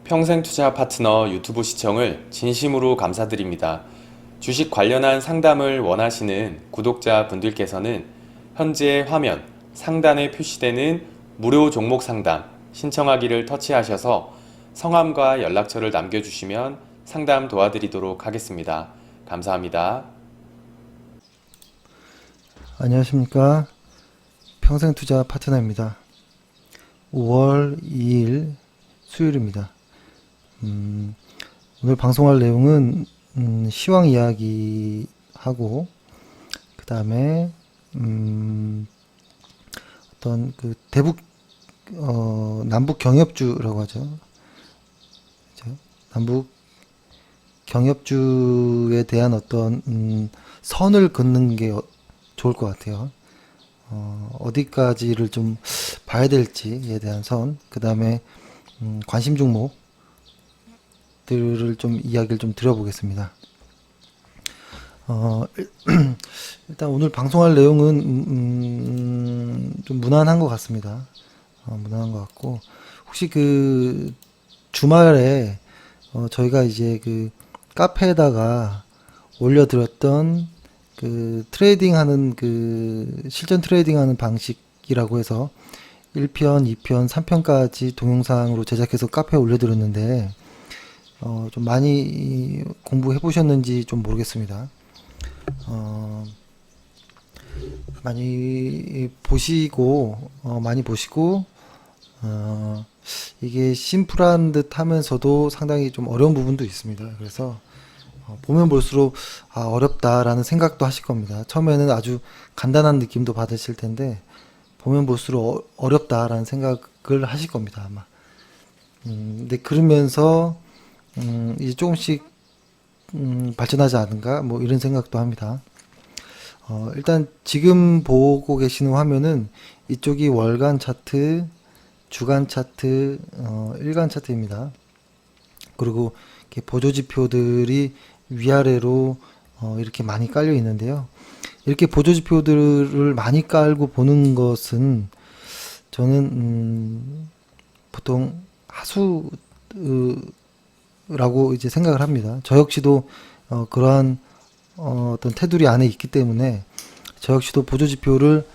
평생투자 파트너 유튜브 시청을 진심으로 감사드립니다. 주식 관련한 상담을 원하시는 구독자 분들께서는 현재 화면 상단에 표시되는 무료 종목 상담 신청하기를 터치하셔서 성함과 연락처를 남겨주시면 상담 도와드리도록 하겠습니다. 감사합니다. 안녕하십니까. 평생투자 파트너입니다. 5월 2일 수요일입니다. 오늘 방송할 내용은 시황 이야기하고 그 다음에 어떤 그 대북 남북 경협주라고 하죠. 그죠? 남북 경협주에 대한 어떤 선을 긋는 게 좋을 것 같아요. 어디까지를 좀 봐야 될지에 대한 선, 그 다음에 관심 종목들을 좀 이야기를 좀 드려보겠습니다. 일단 오늘 방송할 내용은 좀 무난한 것 같습니다. 무난한 것 같고, 혹시 그 주말에 저희가 이제 그 카페에다가 올려드렸던 그 트레이딩하는 그 실전 트레이딩하는 방식이라고 해서 1편, 2편, 3편까지 동영상으로 제작해서 카페에 올려드렸는데 좀 많이 공부해 보셨는지 좀 모르겠습니다. 많이 보시고 이게 심플한 듯 하면서도 상당히 좀 어려운 부분도 있습니다. 그래서 보면 볼수록 어렵다라는 생각도 하실 겁니다. 처음에는 아주 간단한 느낌도 받으실 텐데 보면 볼수록 어렵다라는 생각을 하실 겁니다, 아마. 근데 그러면서 이제 조금씩 발전하지 않은가 뭐 이런 생각도 합니다. 일단 지금 보고 계시는 화면은 이쪽이 월간 차트, 주간 차트, 일간 차트입니다. 그리고 이렇게 보조지표들이 위아래로 이렇게 많이 깔려 있는데요. 이렇게 보조지표들을 많이 깔고 보는 것은 저는 보통 하수라고 이제 생각을 합니다. 저 역시도 그러한 어떤 테두리 안에 있기 때문에 저 역시도 보조지표를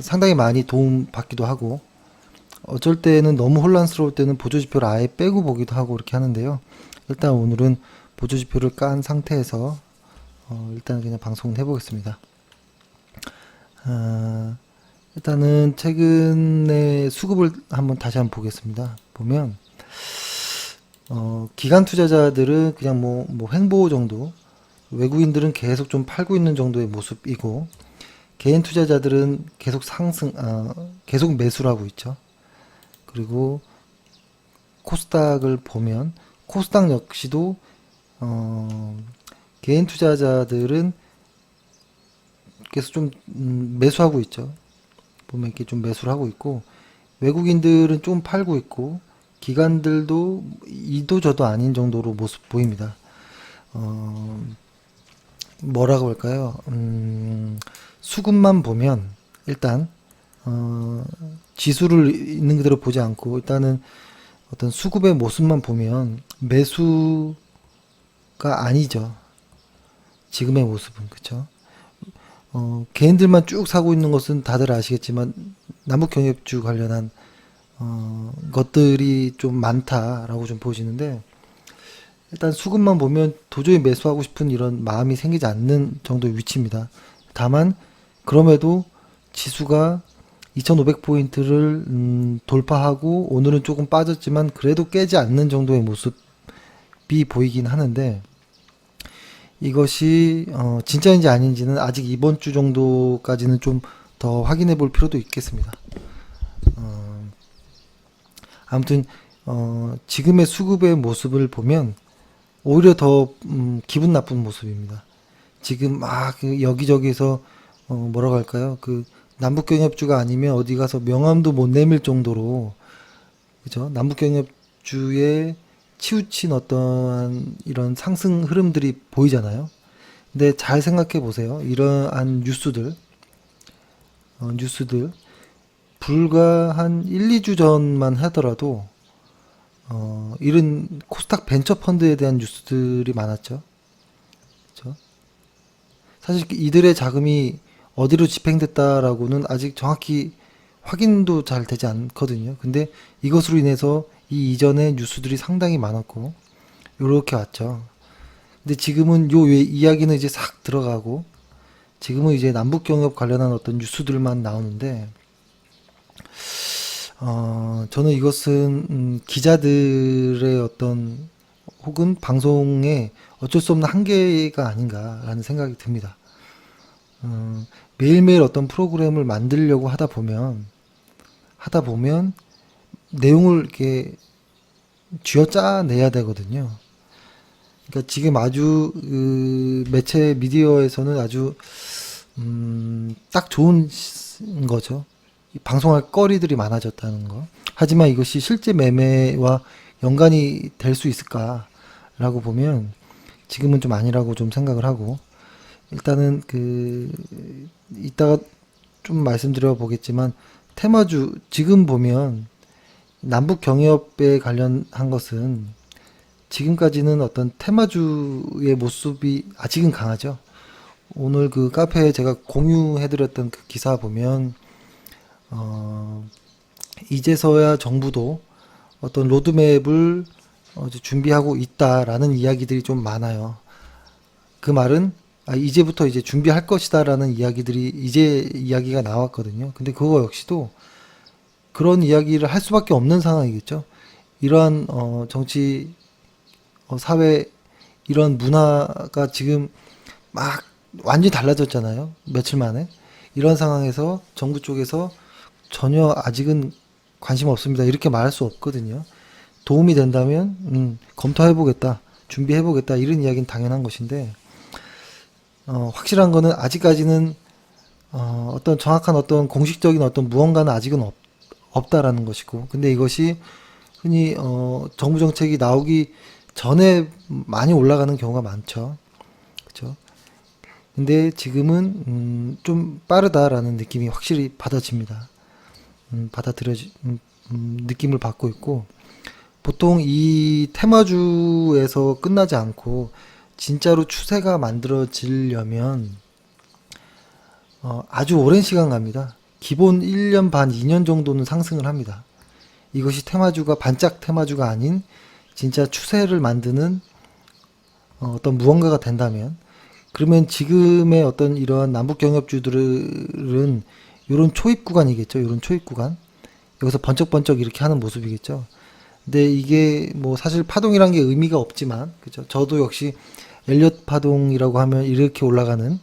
상당히 많이 도움 받기도 하고, 어쩔 때는 너무 혼란스러울 때는 보조지표를 아예 빼고 보기도 하고 이렇게 하는데요. 일단 오늘은 보조지표를 깐 상태에서 일단 그냥 방송을 해보겠습니다. 일단은 최근에 수급을 다시 한번 보겠습니다. 보면 기관 투자자들은 그냥 뭐 횡보 정도, 외국인들은 계속 좀 팔고 있는 정도의 모습이고, 개인 투자자들은 계속 계속 매수를 하고 있죠. 그리고 코스닥을 보면 코스닥 역시도 개인 투자자들은 계속 좀 매수하고 있죠. 보면 이렇게 좀 매수를 하고 있고, 외국인들은 좀 팔고 있고, 기관들도 이도 저도 아닌 정도로 모습 보입니다. 뭐라고 할까요? 수급만 보면 일단 지수를 있는 그대로 보지 않고 일단은 어떤 수급의 모습만 보면 매수가 아니죠. 지금의 모습은. 그쵸? 개인들만 쭉 사고 있는 것은 다들 아시겠지만 남북경협주 관련한 것들이 좀 많다라고 좀 보시는데, 일단 수급만 보면 도저히 매수하고 싶은 이런 마음이 생기지 않는 정도의 위치입니다. 다만 그럼에도 지수가 2500포인트를 돌파하고 오늘은 조금 빠졌지만 그래도 깨지 않는 정도의 모습이 보이긴 하는데, 이것이 진짜인지 아닌지는 아직 이번 주 정도까지는 좀 더 확인해 볼 필요도 있겠습니다. 아무튼 지금의 수급의 모습을 보면 오히려 더 기분 나쁜 모습입니다. 지금 막 여기저기서 뭐라고 할까요? 그 남북경협주가 아니면 어디 가서 명함도 못 내밀 정도로, 그죠? 남북경협주에 치우친 어떠한 이런 상승 흐름들이 보이잖아요. 근데 잘 생각해 보세요. 이러한 뉴스들 불과 한 1, 2주 전만 하더라도 이런 코스닥 벤처 펀드에 대한 뉴스들이 많았죠. 그렇죠? 사실 이들의 자금이 어디로 집행됐다라고는 아직 정확히 확인도 잘 되지 않거든요. 근데 이것으로 인해서 이 이전의 뉴스들이 상당히 많았고 요렇게 왔죠. 근데 지금은 요 이야기는 이제 싹 들어가고 지금은 이제 남북 경협 관련한 어떤 뉴스들만 나오는데 저는 이것은 기자들의 어떤 혹은 방송의 어쩔 수 없는 한계가 아닌가라는 생각이 듭니다. 매일매일 어떤 프로그램을 만들려고 하다 보면 내용을 이렇게 쥐어짜내야 되거든요. 그러니까 지금 아주 매체 미디어에서는 아주 딱 좋은 거죠. 방송할 거리들이 많아졌다는 거. 하지만 이것이 실제 매매와 연관이 될 수 있을까라고 보면 지금은 좀 아니라고 좀 생각을 하고 일단은 이따가 좀 말씀드려 보겠지만 테마주 지금 보면 남북 경협에 관련한 것은 지금까지는 어떤 테마주의 모습이 아직은 강하죠. 오늘 그 카페에 제가 공유해드렸던 그 기사 보면 이제서야 정부도 어떤 로드맵을 준비하고 있다라는 이야기들이 좀 많아요. 그 말은 이제부터 이제 준비할 것이다라는 이야기들이 이제 이야기가 나왔거든요. 근데 그거 역시도 그런 이야기를 할 수밖에 없는 상황이겠죠. 이러한 정치 사회 이런 문화가 지금 막 완전히 달라졌잖아요. 며칠 만에. 이런 상황에서 정부 쪽에서 전혀 아직은 관심 없습니다. 이렇게 말할 수 없거든요. 도움이 된다면 검토해보겠다, 준비해보겠다 이런 이야기는 당연한 것인데 확실한 거는 아직까지는 어떤 정확한 어떤 공식적인 어떤 무언가는 아직은 없다라는 것이고 근데 이것이 흔히 정부 정책이 나오기 전에 많이 올라가는 경우가 많죠. 그렇죠? 근데 지금은 좀 빠르다라는 느낌이 확실히 받아집니다. 느낌을 받고 있고 보통 이 테마주에서 끝나지 않고 진짜로 추세가 만들어지려면 아주 오랜 시간 갑니다. 기본 1년 반, 2년 정도는 상승을 합니다. 이것이 테마주가 반짝 테마주가 아닌 진짜 추세를 만드는 어떤 무언가가 된다면 그러면 지금의 어떤 이러한 남북 경협주들은 이런 초입 구간이겠죠. 이런 초입 구간. 여기서 번쩍번쩍 이렇게 하는 모습이겠죠. 근데 이게 뭐 사실 파동이란 게 의미가 없지만 그죠. 저도 역시 엘리엇 파동이라고 하면 이렇게 올라가는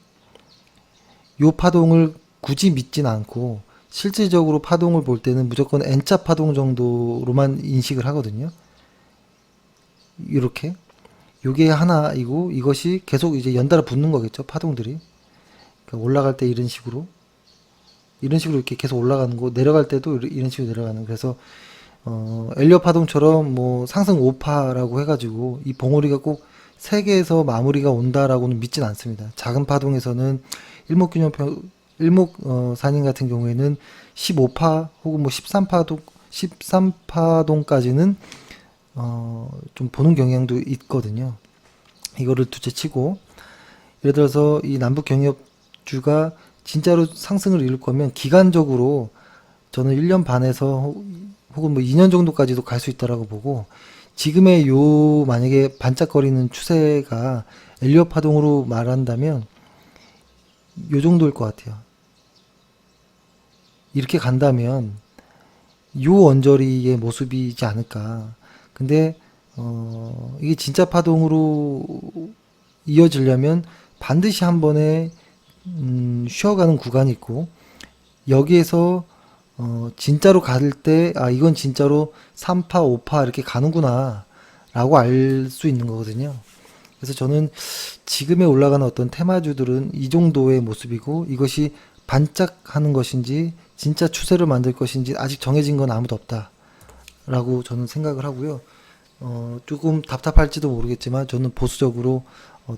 요 파동을 굳이 믿진 않고 실질적으로 파동을 볼 때는 무조건 N자 파동 정도로만 인식을 하거든요. 이렇게 요게 하나이고 이것이 계속 이제 연달아 붙는 거겠죠. 파동들이. 그러니까 올라갈 때 이런 식으로 이렇게 계속 올라가는 거 내려갈 때도 이런 식으로 내려가는 그래서 엘리엇 파동처럼 뭐 상승 5파라고 해가지고 이 봉우리가 꼭 3개에서 마무리가 온다라고는 믿진 않습니다. 작은 파동에서는 일목산인 같은 경우에는 15파 혹은 뭐 13파동까지는 좀 보는 경향도 있거든요. 이거를 둘째치고 예를 들어서 이 남북 경협주가 진짜로 상승을 이룰 거면 기간적으로 저는 1년 반에서 혹은 뭐 2년 정도까지도 갈 수 있다라고 보고 지금의 요 만약에 반짝거리는 추세가 엘리엇 파동으로 말한다면 요 정도일 것 같아요. 이렇게 간다면 요 언저리의 모습이지 않을까. 근데 이게 진짜 파동으로 이어지려면 반드시 한 번에 쉬어가는 구간이 있고 여기에서 진짜로 갈 때 이건 진짜로 3파 5파 이렇게 가는구나 라고 알 수 있는 거거든요. 그래서 저는 지금에 올라가는 어떤 테마주들은 이 정도의 모습이고 이것이 반짝하는 것인지 진짜 추세를 만들 것인지 아직 정해진 건 아무도 없다 라고 저는 생각을 하고요. 조금 답답할지도 모르겠지만 저는 보수적으로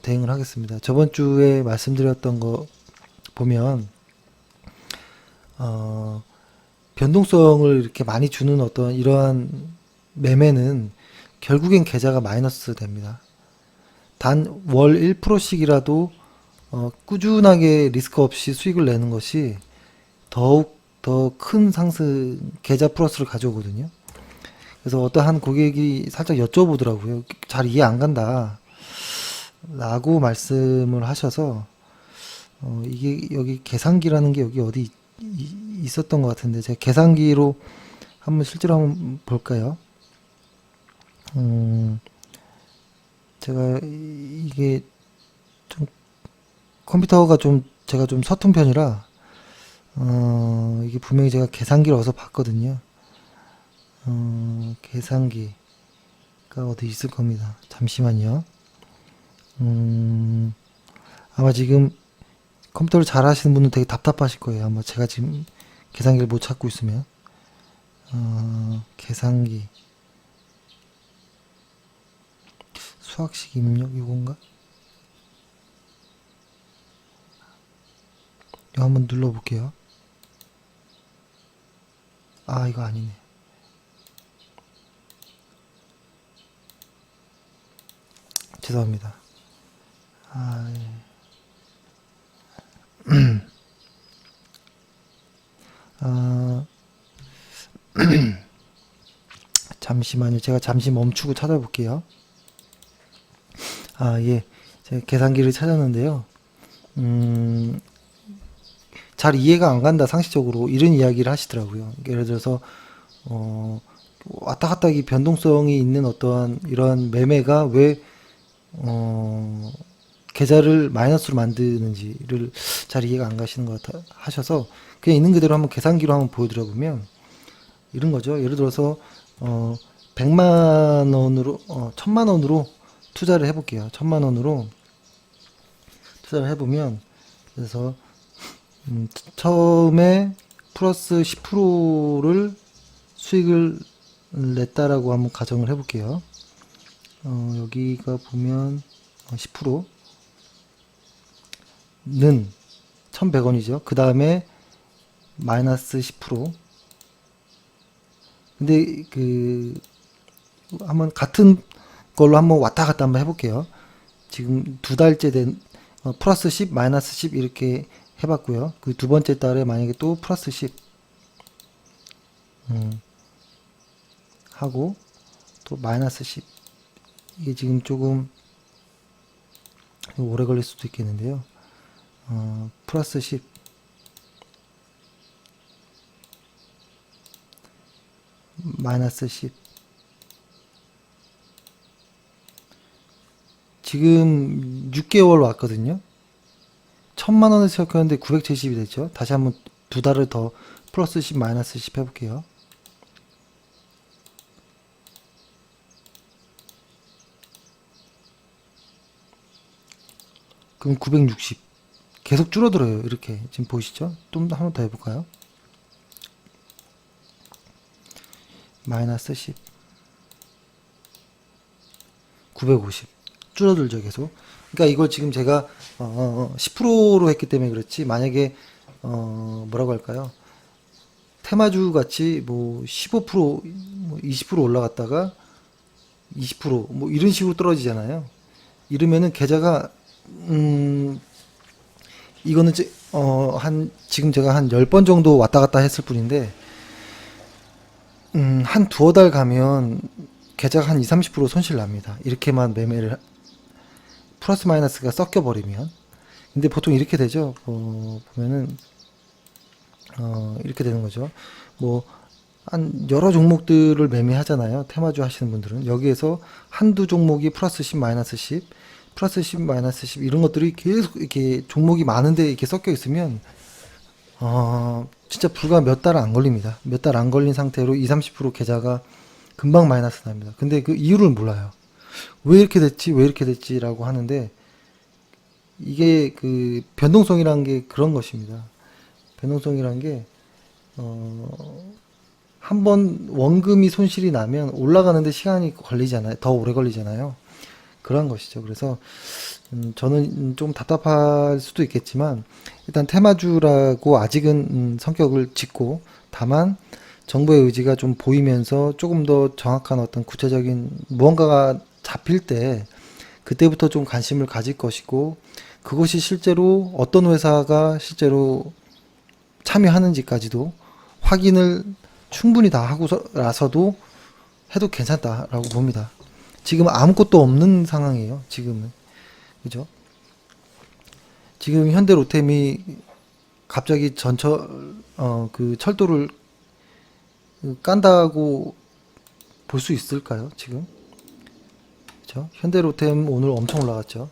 대응을 하겠습니다. 저번 주에 말씀드렸던 거 보면 변동성을 이렇게 많이 주는 어떤 이러한 매매는 결국엔 계좌가 마이너스 됩니다. 단 월 1%씩이라도 꾸준하게 리스크 없이 수익을 내는 것이 더욱 더 큰 상승 계좌 플러스를 가져오거든요. 그래서 어떠한 고객이 살짝 여쭤보더라고요. 잘 이해 안 간다 라고 말씀을 하셔서 이게 여기 계산기라는 게 여기 어디 있었던 것 같은데 제가 계산기로 한번 실제로 한번 볼까요? 제가 이게 좀 컴퓨터가 좀 제가 좀 서툰 편이라 이게 분명히 제가 계산기를 어디서 봤거든요. 계산기가 어디 있을 겁니다. 잠시만요. 아마 지금 컴퓨터를 잘 하시는 분은 되게 답답하실 거예요. 아마 제가 지금 계산기를 못 찾고 있으면. 계산기. 수학식 입력 이건가? 이거 한번 눌러볼게요. 아, 이거 아니네. 죄송합니다. 아, 예. 아, 잠시만요. 제가 잠시 멈추고 찾아볼게요. 아, 예. 제가 계산기를 찾았는데요. 잘 이해가 안 간다, 상식적으로. 이런 이야기를 하시더라고요. 예를 들어서, 왔다 갔다 이 변동성이 있는 어떠한 이러한 매매가 왜, 계좌를 마이너스로 만드는지를 잘 이해가 안 가시는 것 같아 하셔서, 그냥 있는 그대로 한번 계산기로 한번 보여드려 보면, 이런 거죠. 예를 들어서, 100만 원으로, 1000만 원으로 투자를 해볼게요. 1000만 원으로 투자를 해보면, 그래서, 처음에 플러스 10%를 수익을 냈다라고 한번 가정을 해볼게요. 여기가 보면 10%는 1100원이죠. 그 다음에 마이너스 10%. 근데 한번 같은 걸로 한번 왔다 갔다 한번 해볼게요. 지금 두 달째 된 플러스 10, 마이너스 10 이렇게 해봤고요. 그 두 번째 달에 만약에 또 플러스 10 하고 또 마이너스 10 이게 지금 조금 오래 걸릴 수도 있겠는데요. 플러스 10 마이너스 10 지금 6개월 왔거든요. 1000만 원에서 시작했는데 970이 됐죠. 다시 한번 두 달을 더 플러스 10 마이너스 10 해볼게요. 그럼 960 계속 줄어들어요. 이렇게 지금 보이시죠? 좀 한 번 더 해볼까요? 마이너스 10 950 줄어들죠. 계속. 그러니까 이걸 지금 제가 10%로 했기 때문에 그렇지, 만약에 뭐라고 할까요? 테마주 같이 뭐 15%, 뭐 20% 올라갔다가 20%뭐 이런 식으로 떨어지잖아요. 이러면은 계좌가 이거는 지금 제가 한 10번 정도 왔다 갔다 했을 뿐인데 한 두어 달 가면 계좌가 한 20, 30% 손실 납니다. 이렇게만 매매를 플러스 마이너스가 섞여 버리면. 근데 보통 이렇게 되죠. 보면은 이렇게 되는 거죠. 뭐 한 여러 종목들을 매매하잖아요. 테마주 하시는 분들은 여기에서 한두 종목이 플러스 10 마이너스 10 플러스 10 마이너스 10 이런 것들이 계속 이렇게 종목이 많은데 이렇게 섞여 있으면 진짜 불과 몇 달 안 걸립니다. 몇 달 안 걸린 상태로 20, 30% 계좌가 금방 마이너스 납니다. 근데 그 이유를 몰라요. 왜 이렇게 됐지? 왜 이렇게 됐지라고 하는데, 이게 그 변동성이란 게 그런 것입니다. 변동성이란 게 한번 원금이 손실이 나면 올라가는데 시간이 걸리잖아요. 더 오래 걸리잖아요. 그런 것이죠. 그래서 저는 좀 답답할 수도 있겠지만 일단 테마주라고 아직은 성격을 짓고, 다만 정부의 의지가 좀 보이면서 조금 더 정확한 어떤 구체적인 무언가가 잡힐 때 그때부터 좀 관심을 가질 것이고, 그것이 실제로 어떤 회사가 실제로 참여하는지까지도 확인을 충분히 다 하고서라서도 해도 괜찮다라고 봅니다. 지금 아무것도 없는 상황이에요. 지금은. 그죠? 지금 현대 로템이 갑자기 그 철도를 깐다고 볼 수 있을까요? 지금? 그죠? 현대 로템 오늘 엄청 올라갔죠.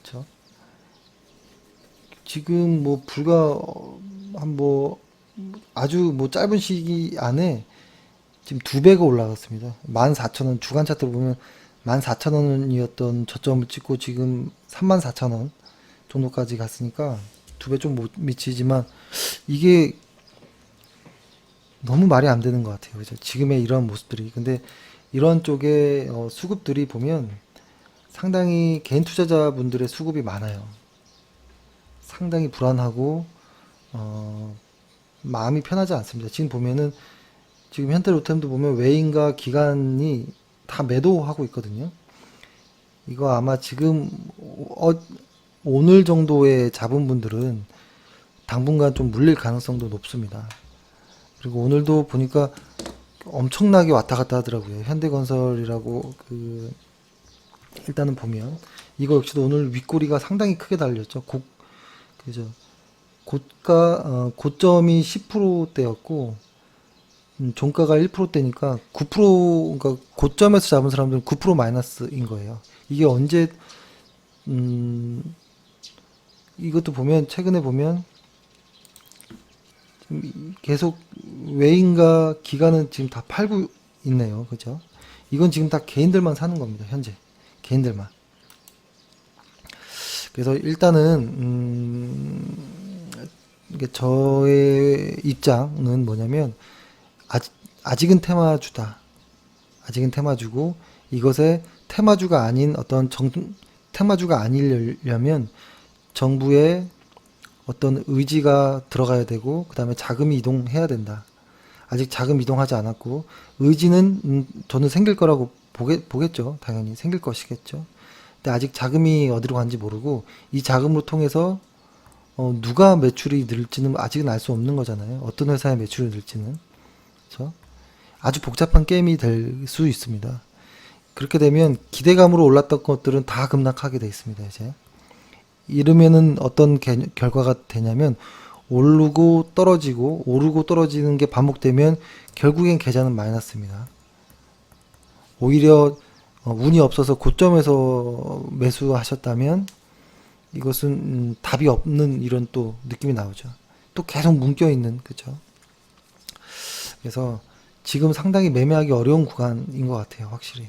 그죠? 지금 뭐 불과 한 뭐 아주 뭐 짧은 시기 안에 지금 2배가 올라갔습니다. 14,000원 주간 차트로 보면 14,000원이었던 저점을 찍고 지금 34,000원 정도까지 갔으니까 2배 좀 못 미치지만 이게 너무 말이 안 되는 것 같아요. 그죠? 지금의 이런 모습들이. 근데 이런 쪽에 수급들이 보면 상당히 개인 투자자분들의 수급이 많아요. 상당히 불안하고 마음이 편하지 않습니다. 지금 보면은 지금 현대로템도 보면 외인과 기관이 다 매도하고 있거든요. 이거 아마 지금 오늘 정도에 잡은 분들은 당분간 좀 물릴 가능성도 높습니다. 그리고 오늘도 보니까 엄청나게 왔다 갔다 하더라고요. 현대건설이라고 일단은 보면 이거 역시도 오늘 윗꼬리가 상당히 크게 달렸죠. 그죠? 고점이 10%대였고 종가가 1%대니까 9%, 그러니까 고점에서 잡은 사람들은 9% 마이너스인 거예요. 이게 언제 이것도 보면 최근에 보면 지금 계속 외인과 기관은 지금 다 팔고 있네요. 그죠? 이건 지금 다 개인들만 사는 겁니다. 현재 개인들만. 그래서 일단은 이게 저의 입장은 뭐냐면 아직은 테마주다. 아직은 테마주고 이것에 테마주가 아닌 테마주가 아니려면 정부의 어떤 의지가 들어가야 되고 그 다음에 자금이 이동해야 된다. 아직 자금 이동하지 않았고 의지는 저는 생길 거라고 보겠죠. 당연히 생길 것이겠죠. 근데 아직 자금이 어디로 간지 모르고 이 자금으로 통해서 누가 매출이 늘지는 아직은 알 수 없는 거잖아요. 어떤 회사의 매출이 늘지는. 그렇죠? 아주 복잡한 게임이 될 수 있습니다. 그렇게 되면 기대감으로 올랐던 것들은 다 급락하게 돼 있습니다. 이제 이러면은 어떤 결과가 되냐면 오르고 떨어지는 게 반복되면 결국엔 계좌는 마이너스입니다. 오히려 운이 없어서 고점에서 매수하셨다면 이것은 답이 없는 이런 또 느낌이 나오죠. 또 계속 묶여 있는, 그죠? 그래서 지금 상당히 매매하기 어려운 구간인 것 같아요, 확실히.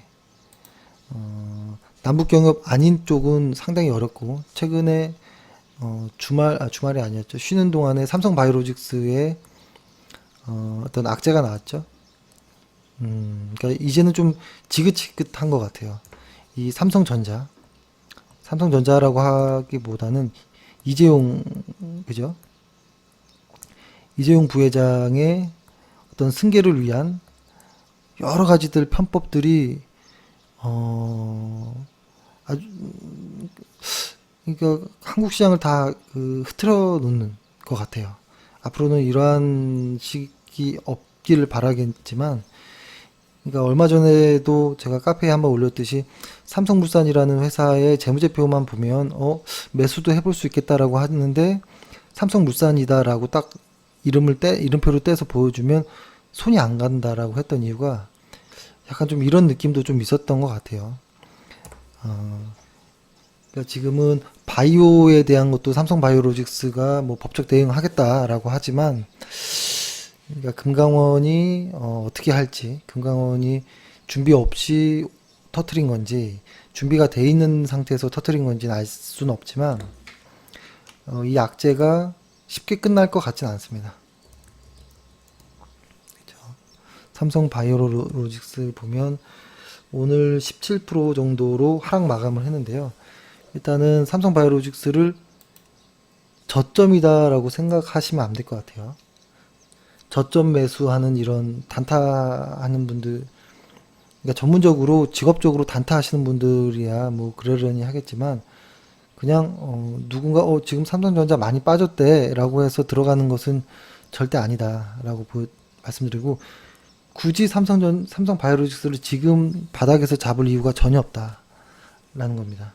남북 경협 아닌 쪽은 상당히 어렵고 최근에 주말이 아니었죠. 쉬는 동안에 삼성바이오로직스에 어떤 악재가 나왔죠. 그러니까 이제는 좀 지긋지긋한 것 같아요. 이 삼성전자라고 하기보다는 이재용, 그죠? 이재용 부회장의 어떤 승계를 위한 여러 가지들 편법들이 아주 그러니까 한국 시장을 다 흐트러 놓는 것 같아요. 앞으로는 이러한 식이 없기를 바라겠지만, 그러니까 얼마 전에도 제가 카페에 한번 올렸듯이 삼성물산이라는 회사의 재무제표만 보면 매수도 해볼 수 있겠다라고 하는데 삼성물산이다라고 딱 이름표를 떼서 보여주면 손이 안 간다라고 했던 이유가 약간 좀 이런 느낌도 좀 있었던 것 같아요. 그러니까 지금은 바이오에 대한 것도 삼성바이오로직스가 뭐 법적 대응하겠다라고 하지만, 그러니까 금강원이 어떻게 할지, 금강원이 준비 없이 터트린 건지, 준비가 돼 있는 상태에서 터트린 건지는 알 수는 없지만, 이 악재가 쉽게 끝날 것 같지는 않습니다. 그렇죠? 삼성바이오로직스 보면 오늘 17% 정도로 하락 마감을 했는데요. 일단은 삼성바이오로직스를 저점이다라고 생각하시면 안 될 것 같아요. 저점 매수하는 이런 단타하는 분들, 그러니까 전문적으로 직업적으로 단타하시는 분들이야 뭐 그러려니 하겠지만, 그냥 누군가 지금 삼성전자 많이 빠졌대라고 해서 들어가는 것은 절대 아니다라고 말씀드리고, 굳이 삼성바이오로직스를 지금 바닥에서 잡을 이유가 전혀 없다라는 겁니다.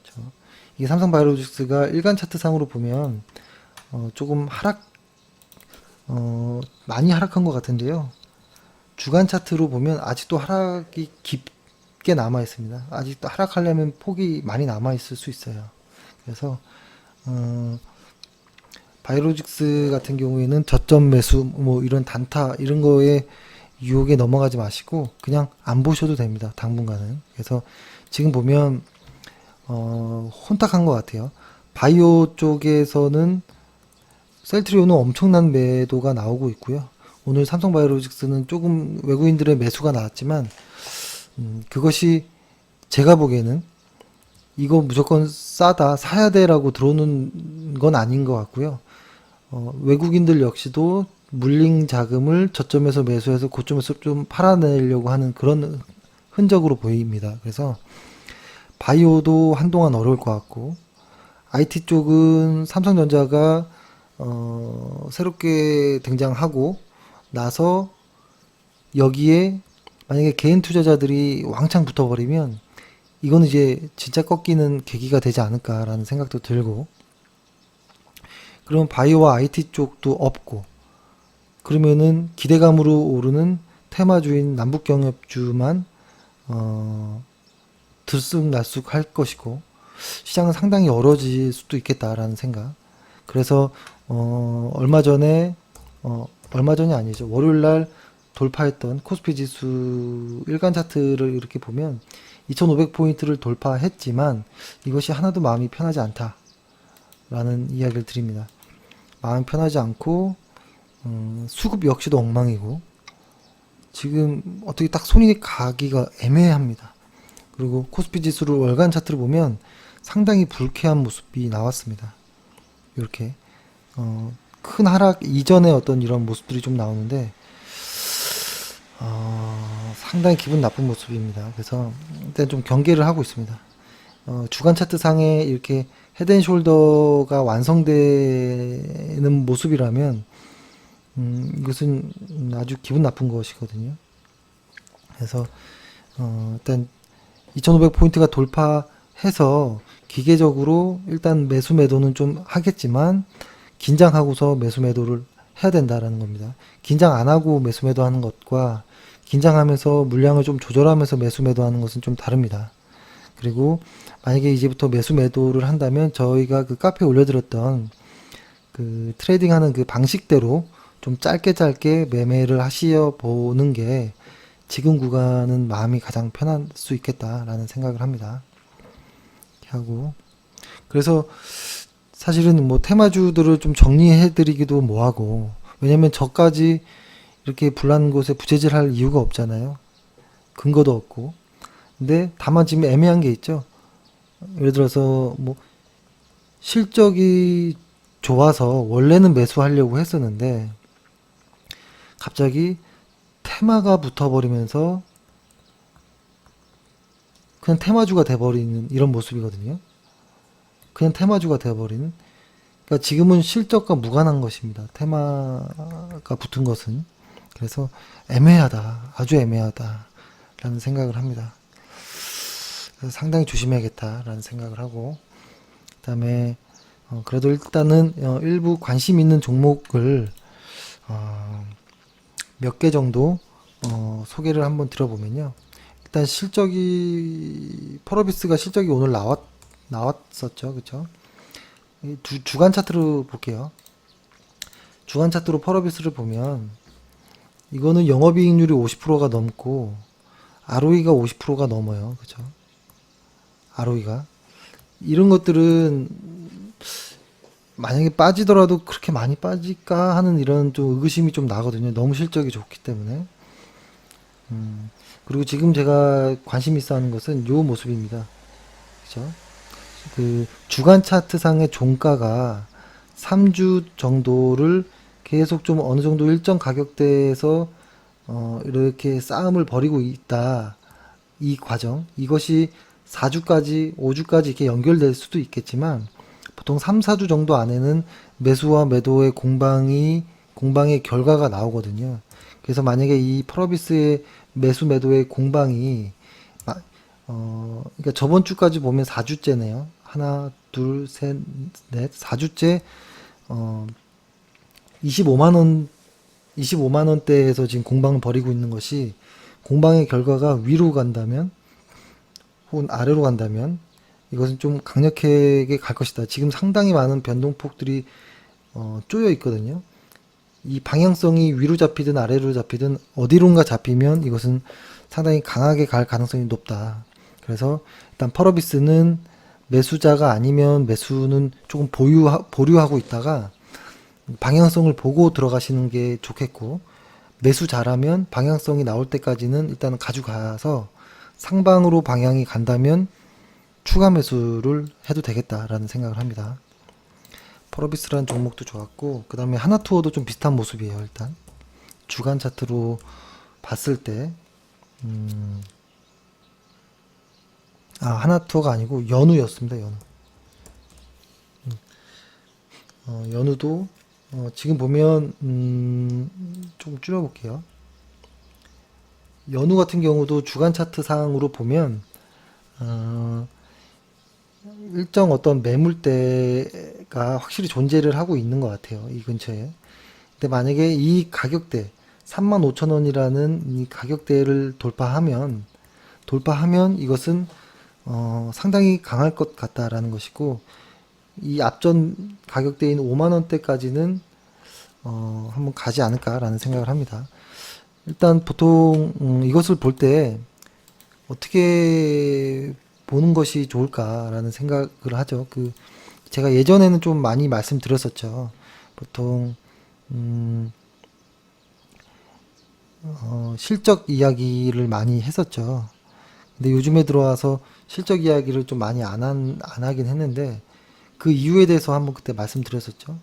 그렇죠? 이게 삼성바이오로직스가 일간 차트상으로 보면 조금 많이 하락한 것 같은데요. 주간 차트로 보면 아직도 하락이 깊게 남아 있습니다. 아직도 하락하려면 폭이 많이 남아 있을 수 있어요. 그래서 바이오로직스 같은 경우에는 저점 매수 뭐 이런 단타 이런 거에 유혹에 넘어가지 마시고 그냥 안 보셔도 됩니다. 당분간은. 그래서 지금 보면 혼탁한 것 같아요. 바이오 쪽에서는 셀트리온은 엄청난 매도가 나오고 있고요. 오늘 삼성바이오로직스는 조금 외국인들의 매수가 나왔지만 그것이 제가 보기에는 이거 무조건 싸다 사야 돼라고 들어오는 건 아닌 것 같고요. 외국인들 역시도 물린 자금을 저점에서 매수해서 고점에서 좀 팔아내려고 하는 그런 흔적으로 보입니다. 그래서 바이오도 한동안 어려울 것 같고, IT 쪽은 삼성전자가 새롭게 등장하고 나서 여기에 만약에 개인 투자자들이 왕창 붙어버리면 이거는 이제 진짜 꺾이는 계기가 되지 않을까라는 생각도 들고, 그러면 바이오와 IT 쪽도 없고, 그러면은 기대감으로 오르는 테마주인 남북경협주만 들쑥날쑥 할 것이고, 시장은 상당히 어려워질 수도 있겠다라는 생각. 그래서 얼마 전이 아니죠. 월요일날 돌파했던 코스피 지수 일간 차트를 이렇게 보면 2500포인트를 돌파했지만 이것이 하나도 마음이 편하지 않다라는 이야기를 드립니다. 마음이 편하지 않고 수급 역시도 엉망이고 지금 어떻게 딱 손이 가기가 애매합니다. 그리고 코스피 지수를 월간 차트를 보면 상당히 불쾌한 모습이 나왔습니다. 이렇게 큰 하락 이전의 어떤 이런 모습들이 좀 나오는데 상당히 기분 나쁜 모습입니다. 그래서 일단 좀 경계를 하고 있습니다. 주간 차트 상에 이렇게 헤드앤숄더가 완성되는 모습이라면 이것은 아주 기분 나쁜 것이거든요. 그래서 일단 2500포인트가 돌파해서 기계적으로 일단 매수 매도는 좀 하겠지만 긴장하고서 매수 매도를 해야 된다라는 겁니다. 긴장 안 하고 매수 매도하는 것과 긴장하면서 물량을 좀 조절하면서 매수 매도하는 것은 좀 다릅니다. 그리고 만약에 이제부터 매수 매도를 한다면 저희가 그 카페에 올려드렸던 그 트레이딩하는 그 방식대로 좀 짧게 매매를 하시어 보는 게 지금 구간은 마음이 가장 편할 수 있겠다라는 생각을 합니다. 이렇게 하고, 그래서 사실은 뭐 테마주들을 좀 정리해 드리기도 뭐하고, 왜냐면 저까지 이렇게 불난 곳에 부채질할 이유가 없잖아요. 근거도 없고. 근데 다만 지금 애매한 게 있죠. 예를 들어서 뭐 실적이 좋아서 원래는 매수하려고 했었는데 갑자기 테마가 붙어버리면서 그냥 테마주가 돼버리는 이런 모습이거든요. 그냥 테마주가 돼버리는. 그러니까 지금은 실적과 무관한 것입니다. 테마가 붙은 것은. 그래서 애매하다. 아주 애매하다라는 생각을 합니다. 그래서 상당히 조심해야겠다라는 생각을 하고, 그 다음에 그래도 일단은 일부 관심 있는 종목을 몇 개 정도 소개를 한번 들어보면요. 일단 펄어비스가 실적이 오늘 나왔었죠. 그쵸? 주간 차트로 볼게요. 주간 차트로 펄어비스를 보면 이거는 영업이익률이 50%가 넘고 ROE가 50%가 넘어요. 그쵸? ROE가. 이런 것들은 만약에 빠지더라도 그렇게 많이 빠질까 하는 이런 좀 의구심이 좀 나거든요. 너무 실적이 좋기 때문에. 그리고 지금 제가 관심 있어 하는 것은 요 모습입니다. 그죠? 그 주간 차트상의 종가가 3주 정도를 계속 좀 어느 정도 일정 가격대에서 이렇게 싸움을 벌이고 있다. 이 과정, 이것이 4주까지, 5주까지 이렇게 연결될 수도 있겠지만 보통 3, 4주 정도 안에는 매수와 매도의 공방의 결과가 나오거든요. 그래서 만약에 이 펄어비스의 매수 매도의 공방이 그러니까 저번 주까지 보면 4주째네요. 하나, 둘, 셋, 넷, 4주째 25만 원대에서 지금 공방을 벌이고 있는 것이 공방의 결과가 위로 간다면 혹은 아래로 간다면 이것은 좀 강력하게 갈 것이다. 지금 상당히 많은 변동폭들이 쪼여 있거든요. 이 방향성이 위로 잡히든 아래로 잡히든 어디론가 잡히면 이것은 상당히 강하게 갈 가능성이 높다. 그래서 일단 펄어비스는 매수자가 아니면 매수는 조금 보류하고 있다가 방향성을 보고 들어가시는 게 좋겠고, 매수자라면 방향성이 나올 때까지는 일단 가져가서 상방으로 방향이 간다면 추가 매수를 해도 되겠다라는 생각을 합니다. 펄어비스라는 종목도 좋았고, 그 다음에 하나투어도 좀 비슷한 모습이에요. 일단 주간 차트로 봤을 때 하나투어가 아니고 연우였습니다. 연우도 지금 보면 좀 줄여볼게요. 연우 같은 경우도 주간 차트 상으로 보면 일정 어떤 매물대가 확실히 존재를 하고 있는 것 같아요. 이 근처에. 근데 만약에 이 가격대 35,000원이라는 이 가격대를 돌파하면 이것은 상당히 강할 것 같다라는 것이고, 이 앞전 가격대인 5만원대까지는 한번 가지 않을까라는 생각을 합니다. 일단 보통 이것을 볼 때 어떻게 보는 것이 좋을까라는 생각을 하죠. 제가 예전에는 좀 많이 말씀드렸었죠. 보통 실적 이야기를 많이 했었죠. 근데 요즘에 들어와서 실적 이야기를 좀 많이 안 하긴 했는데, 그 이유에 대해서 한번 그때 말씀드렸었죠.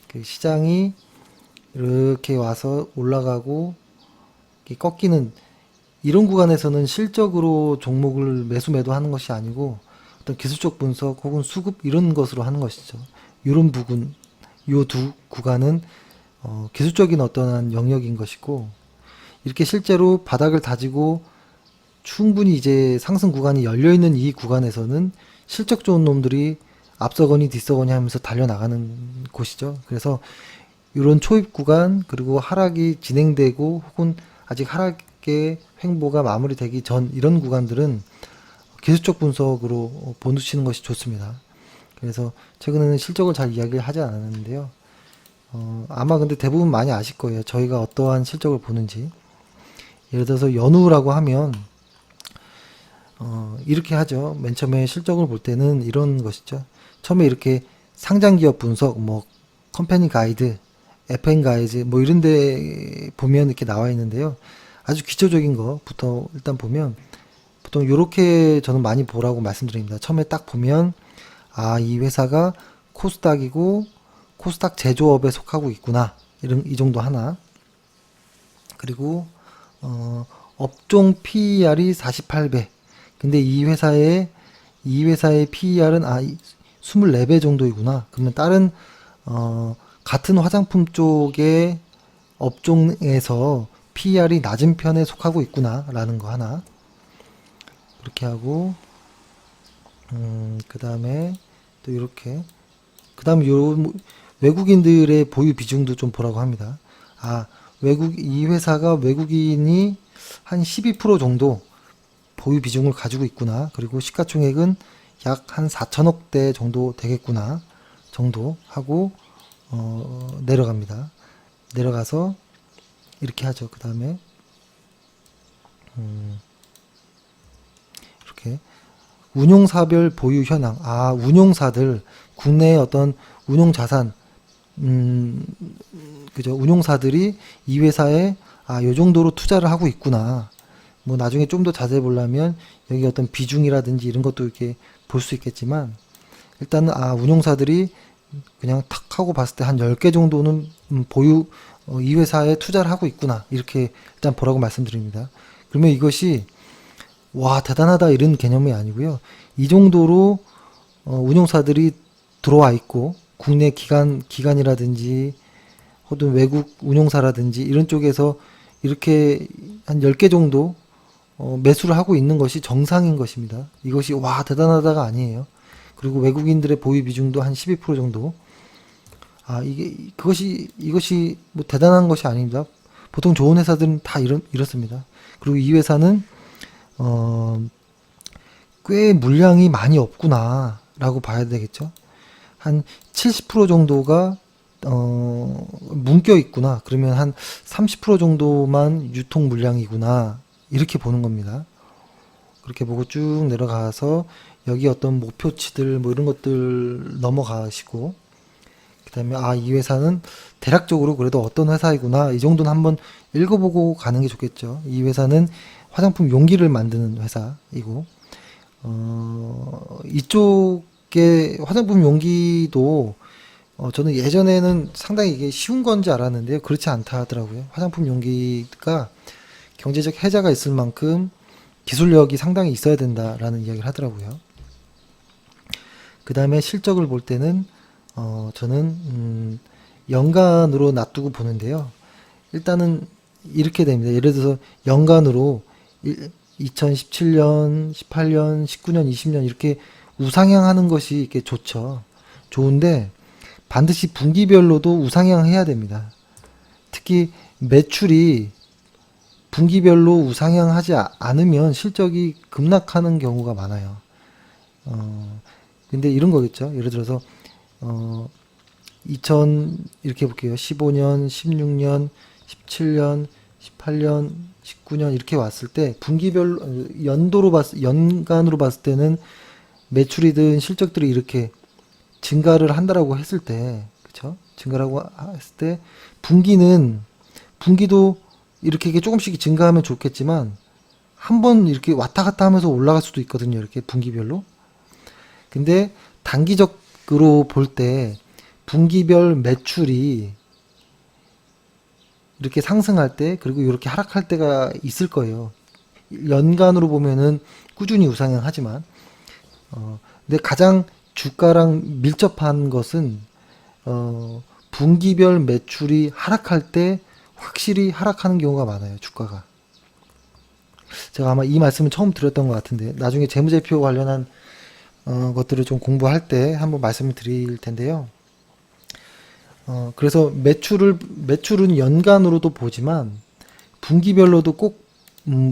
그 시장이 이렇게 와서 올라가고 이렇게 꺾이는 이런 구간에서는 실적으로 종목을 매수 매도하는 것이 아니고 어떤 기술적 분석 혹은 수급 이런 것으로 하는 것이죠. 이런 부분, 요 두 구간은 기술적인 어떠한 영역인 것이고, 이렇게 실제로 바닥을 다지고 충분히 이제 상승 구간이 열려 있는 이 구간에서는 실적 좋은 놈들이 앞서거니 뒤서거니 하면서 달려나가는 곳이죠. 그래서 이런 초입 구간, 그리고 하락이 진행되고 혹은 아직 하락의 횡보가 마무리되기 전 이런 구간들은 기술적 분석으로 보시는 것이 좋습니다. 그래서 최근에는 실적을 잘 이야기를 하지 않았는데요. 아마 근데 대부분 많이 아실 거예요. 저희가 어떠한 실적을 보는지. 예를 들어서 연우라고 하면 이렇게 하죠. 맨 처음에 실적을 볼 때는 이런 것이죠. 처음에 이렇게 상장기업 분석, 뭐 컴퍼니 가이드, FN 가이드 뭐 이런 데 보면 이렇게 나와 있는데요. 아주 기초적인 거부터 일단 보면 보통 이렇게 저는 많이 보라고 말씀드립니다. 처음에 딱 보면 이 회사가 코스닥이고 코스닥 제조업에 속하고 있구나. 이 정도 하나. 그리고 업종 PER이 48배. 근데 이 회사의 PER은 24배 정도이구나. 그러면 다른 같은 화장품 쪽의 업종에서 PER이 낮은 편에 속하고 있구나라는 거 하나. 그렇게 하고 그 다음에 또 이렇게 그 다음에 외국인들의 보유 비중도 좀 보라고 합니다. 이 회사가 외국인이 한 12% 정도 보유 비중을 가지고 있구나. 그리고 시가총액은 약 한 4천억대 정도 되겠구나 정도 하고 내려갑니다. 내려가서 이렇게 하죠. 그 다음에 이렇게 운용사별 보유 현황. 운용사들 국내의 어떤 운용자산 그죠? 운용사들이 이 회사에 요 정도로 투자를 하고 있구나. 뭐 나중에 좀 더 자세히 보려면 여기 어떤 비중이라든지 이런 것도 이렇게 볼 수 있겠지만, 일단은 운용사들이 그냥 탁 하고 봤을 때 한 10개 정도는 보유 이 회사에 투자를 하고 있구나, 이렇게 일단 보라고 말씀드립니다. 그러면 이것이 와 대단하다 이런 개념이 아니고요. 이 정도로 운용사들이 들어와 있고 국내 기관이라든지 혹은 외국 운용사라든지 이런 쪽에서 이렇게 한 10개 정도 매수를 하고 있는 것이 정상인 것입니다. 이것이 와 대단하다가 아니에요. 그리고 외국인들의 보유 비중도 한 12% 정도. 이것이 뭐 대단한 것이 아닙니다. 보통 좋은 회사들은 다 이렇습니다. 그리고 이 회사는 꽤 물량이 많이 없구나 라고 봐야 되겠죠. 한 70% 정도가 문겨 있구나. 그러면 한 30% 정도만 유통 물량이구나, 이렇게 보는 겁니다. 그렇게 보고 쭉 내려가서 여기 어떤 목표치들 뭐 이런 것들 넘어가시고, 그 다음에 이 회사는 대략적으로 그래도 어떤 회사이구나, 이 정도는 한번 읽어보고 가는 게 좋겠죠. 이 회사는 화장품 용기를 만드는 회사이고, 이쪽에 화장품 용기도 저는 예전에는 상당히 이게 쉬운 건지 알았는데요. 그렇지 않다 하더라고요. 화장품 용기가 경제적 혜자가 있을 만큼 기술력이 상당히 있어야 된다라는 이야기를 하더라고요. 그 다음에 실적을 볼 때는 저는 연간으로 놔두고 보는데요. 일단은 이렇게 됩니다. 예를 들어서 연간으로 2017년, 18년, 19년, 20년 이렇게 우상향하는 것이 이렇게 좋죠. 좋은데 반드시 분기별로도 우상향해야 됩니다. 특히 매출이 분기별로 우상향하지 않으면 실적이 급락하는 경우가 많아요. 근데 이런 거겠죠. 예를 들어서 이렇게 볼게요. 15년, 16년, 17년, 18년, 19년 이렇게 왔을 때 분기별로 연간으로 봤을 때는 매출이든 실적들이 이렇게 증가를 한다라고 했을 때, 그쵸? 증가라고 했을 때 분기도 이렇게 조금씩 증가하면 좋겠지만 한번 이렇게 왔다 갔다 하면서 올라갈 수도 있거든요. 이렇게 분기별로. 근데 단기적으로 볼 때 분기별 매출이 이렇게 상승할 때, 그리고 이렇게 하락할 때가 있을 거예요. 연간으로 보면은 꾸준히 우상향하지만, 근데 가장 주가랑 밀접한 것은 분기별 매출이 하락할 때 확실히 하락하는 경우가 많아요. 주가가. 제가 아마 이 말씀을 처음 드렸던 것 같은데 나중에 재무제표 관련한 것들을 좀 공부할 때 한번 말씀을 드릴 텐데요. 그래서 매출은 연간으로도 보지만 분기별로도 꼭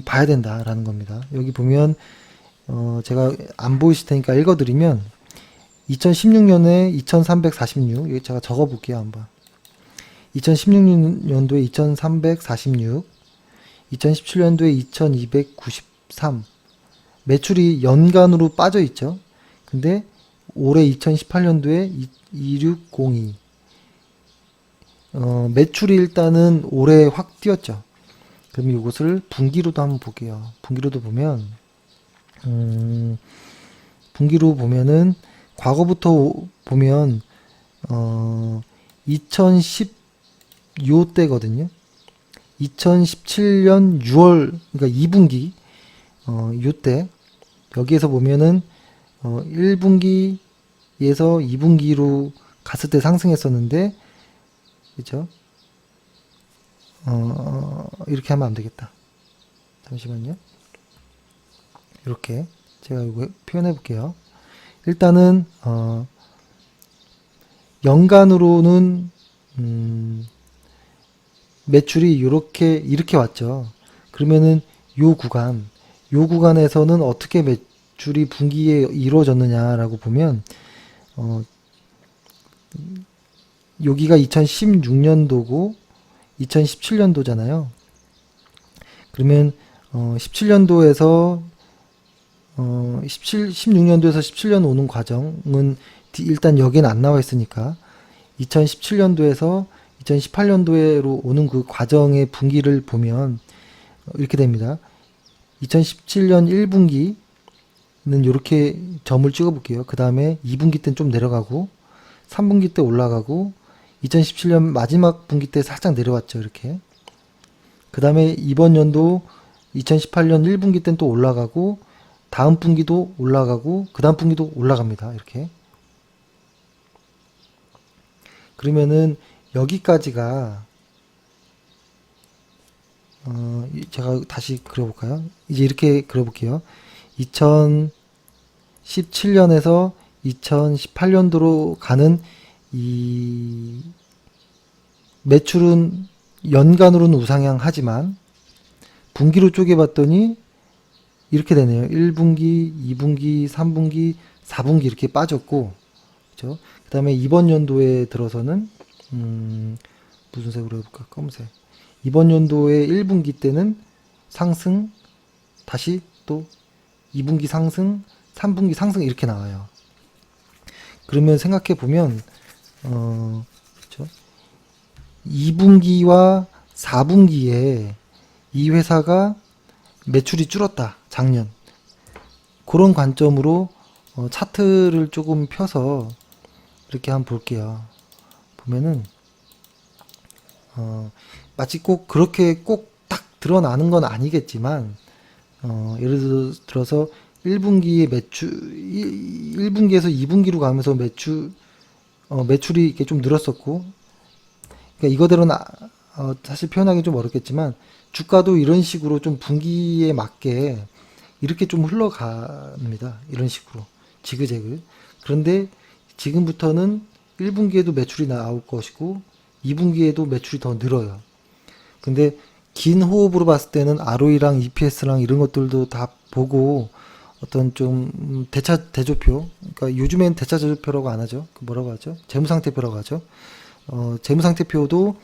봐야 된다라는 겁니다. 여기 보면 제가 안 보이실 테니까 읽어드리면 2016년에 2346, 여기 제가 적어볼게요 한번. 2016년도에 2346, 2017년도에 2293, 매출이 연간으로 빠져 있죠. 근데 올해 2018년도에 2602, 매출이 일단은 올해 확 뛰었죠. 그럼 이것을 분기로도 한번 볼게요. 분기로도 보면 분기로 보면은 과거부터 보면 2010 요때거든요. 2017년 6월, 그러니까 2분기 요때 여기에서 보면은 1분기에서 2분기로 갔을 때 상승했었는데, 그죠? 이렇게 하면 안 되겠다. 잠시만요. 이렇게 제가 이거 표현해 볼게요. 일단은 연간으로는 매출이 이렇게 왔죠. 그러면은 요 구간에서는 어떻게 매출이 분기에 이루어졌느냐라고 보면 여기가 2016년도고 2017년도잖아요. 그러면 17년도에서 16년도에서 17년 오는 과정은 일단 여기는 안 나와 있으니까 2017년도에서 2018년도로 오는 그 과정의 분기를 보면 이렇게 됩니다. 2017년 1분기, 이렇게 점을 찍어 볼게요. 그 다음에 2분기 때는 좀 내려가고 3분기 때 올라가고 2017년 마지막 분기 때 살짝 내려왔죠. 이렇게. 그 다음에 이번 연도 2018년 1분기 때는 또 올라가고 다음 분기도 올라가고 그 다음 분기도 올라갑니다. 이렇게. 그러면은 여기까지가 제가 다시 그려볼까요? 이제 이렇게 그려볼게요. 2017년에서 2018년도로 가는 이 매출은 연간으로는 우상향 하지만 분기로 쪼개봤더니 이렇게 되네요. 1분기, 2분기, 3분기, 4분기 이렇게 빠졌고, 그죠? 그 다음에 이번 연도에 들어서는, 무슨 색으로 해볼까? 검은색. 이번 연도의 1분기 때는 상승, 다시 또 2분기 상승, 3분기 상승 이렇게 나와요. 그러면 생각해 보면, 그죠? 2분기와 4분기에 이 회사가 매출이 줄었다. 작년. 그런 관점으로 차트를 조금 펴서 이렇게 한번 볼게요. 보면은 마치 꼭 그렇게 꼭 딱 드러나는 건 아니겠지만 예를 들어서 1분기의 매출 1분기에서 2분기로 가면서 매출이 이렇게 좀 늘었었고, 그러니까 이거대로는 사실 표현하기 좀 어렵겠지만 주가도 이런 식으로 좀 분기에 맞게 이렇게 좀 흘러갑니다. 이런 식으로 지그재그. 그런데 지금부터는 1분기에도 매출이 나올 것이고 2분기에도 매출이 더 늘어요. 근데 긴 호흡으로 봤을 때는 ROE랑 EPS랑 이런 것들도 다 보고 어떤 좀 대조표, 그러니까 요즘엔 대차대조표라고 안 하죠. 그 뭐라고 하죠? 재무상태표라고 하죠. 재무상태표도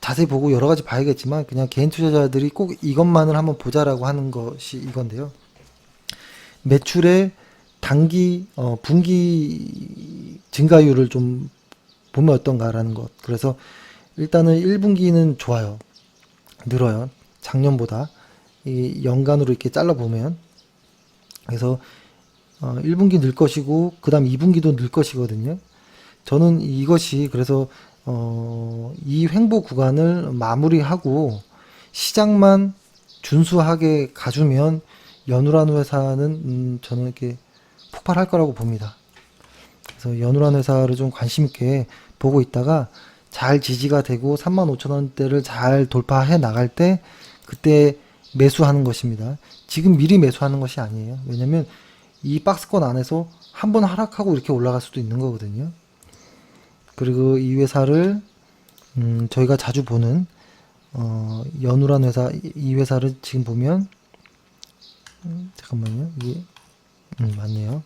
자세히 보고 여러 가지 봐야겠지만 그냥 개인 투자자들이 꼭 이것만을 한번 보자라고 하는 것이 이건데요. 매출의 분기 증가율을 좀 보면 어떤가라는 것. 그래서 일단은 1분기는 좋아요. 늘어요. 작년보다. 이 연간으로 이렇게 잘라보면. 그래서 1분기 늘 것이고 그 다음 2분기도 늘 것이거든요. 저는 이것이 그래서 이 횡보 구간을 마무리하고 시장만 준수하게 가주면 연우라는 회사는 저는 이렇게 폭발할 거라고 봅니다. 그래서 연우라는 회사를 좀 관심 있게 보고 있다가 잘 지지가 되고 35,000원대를 잘 돌파해 나갈 때 그때 매수하는 것입니다. 지금 미리 매수하는 것이 아니에요. 왜냐면 이 박스권 안에서 한번 하락하고 이렇게 올라갈 수도 있는 거거든요. 그리고 이 회사를 저희가 자주 보는 연우라는 회사, 이 회사를 지금 보면 잠깐만요. 이게 맞네요.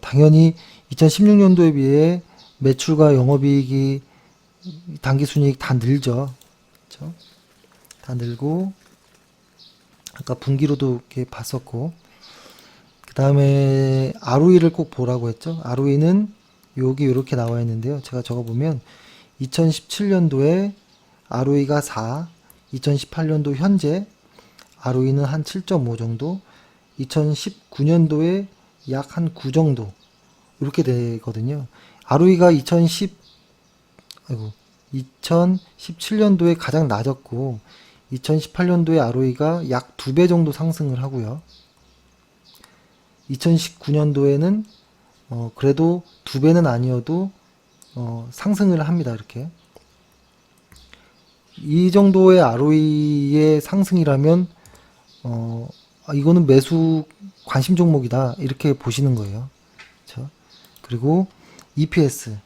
당연히 2016년도에 비해 매출과 영업이익이 당기순이익 다 늘죠. 그렇죠? 다 늘고 아까 분기로도 이렇게 봤었고, 그 다음에 ROE를 꼭 보라고 했죠. ROE는 여기 이렇게 나와 있는데요. 제가 적어보면 2017년도에 ROE가 4, 2018년도 현재 ROE는 한 7.5 정도, 2019년도에 약 한 9 정도 이렇게 되거든요. ROE가 2017년도에 가장 낮았고 2018년도에 ROE가 약 2배 정도 상승을 하고요. 2019년도에는 그래도 2배는 아니어도 상승을 합니다. 이렇게. 이 정도의 ROE의 상승이라면 이거는 매수 관심 종목이다. 이렇게 보시는 거예요. 그렇죠? 그리고 EPS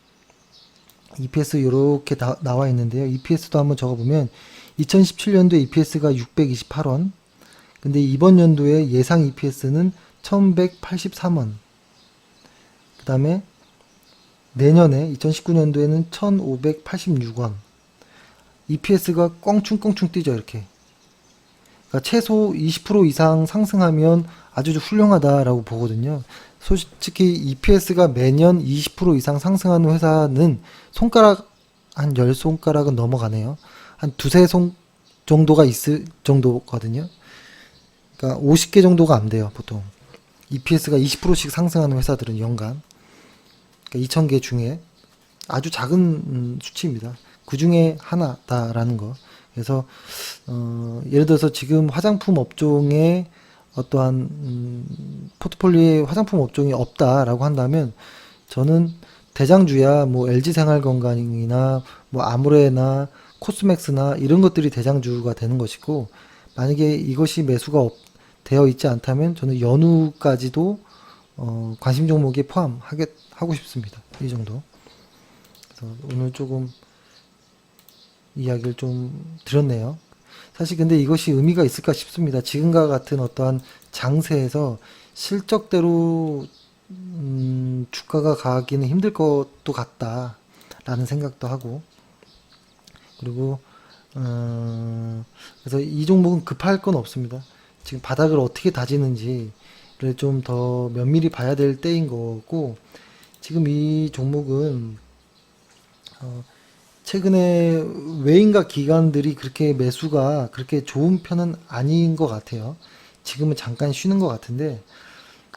이렇게 나와 있는데요. EPS도 한번 적어보면 2017년도에 EPS가 628원, 근데 이번 연도에 예상 EPS는 1183원, 그 다음에 내년에 2019년도에는 1586원. EPS가 껑충껑충 뛰죠. 이렇게. 그러니까 최소 20% 이상 상승하면 아주 훌륭하다라고 보거든요. 솔직히 EPS가 매년 20% 이상 상승하는 회사는 손가락 한 10손가락은 넘어가네요. 한 두세 손 정도가 있을 정도거든요. 그러니까 50개 정도가 안 돼요, 보통. EPS가 20%씩 상승하는 회사들은 연간. 그러니까 2000개 중에 아주 작은 수치입니다. 그 중에 하나다라는 거. 그래서 예를 들어서 지금 화장품 업종에 어떠한 포트폴리오에 화장품 업종이 없다라고 한다면 저는 대장주야 뭐 LG생활건강이나 뭐 아모레나 코스맥스나 이런 것들이 대장주가 되는 것이고, 만약에 이것이 매수가 되어 있지 않다면 저는 연우까지도 관심 종목에 포함하고 싶습니다. 이 정도. 그래서 오늘 조금 이야기를 좀 드렸네요. 사실 근데 이것이 의미가 있을까 싶습니다. 지금과 같은 어떠한 장세에서 실적대로 주가가 가기는 힘들 것도 같다라는 생각도 하고, 그리고 그래서 이 종목은 급할 건 없습니다. 지금 바닥을 어떻게 다지는지를 좀 더 면밀히 봐야 될 때인 거고, 지금 이 종목은 최근에 외인과 기관들이 그렇게 매수가 그렇게 좋은 편은 아닌 것 같아요. 지금은 잠깐 쉬는 것 같은데,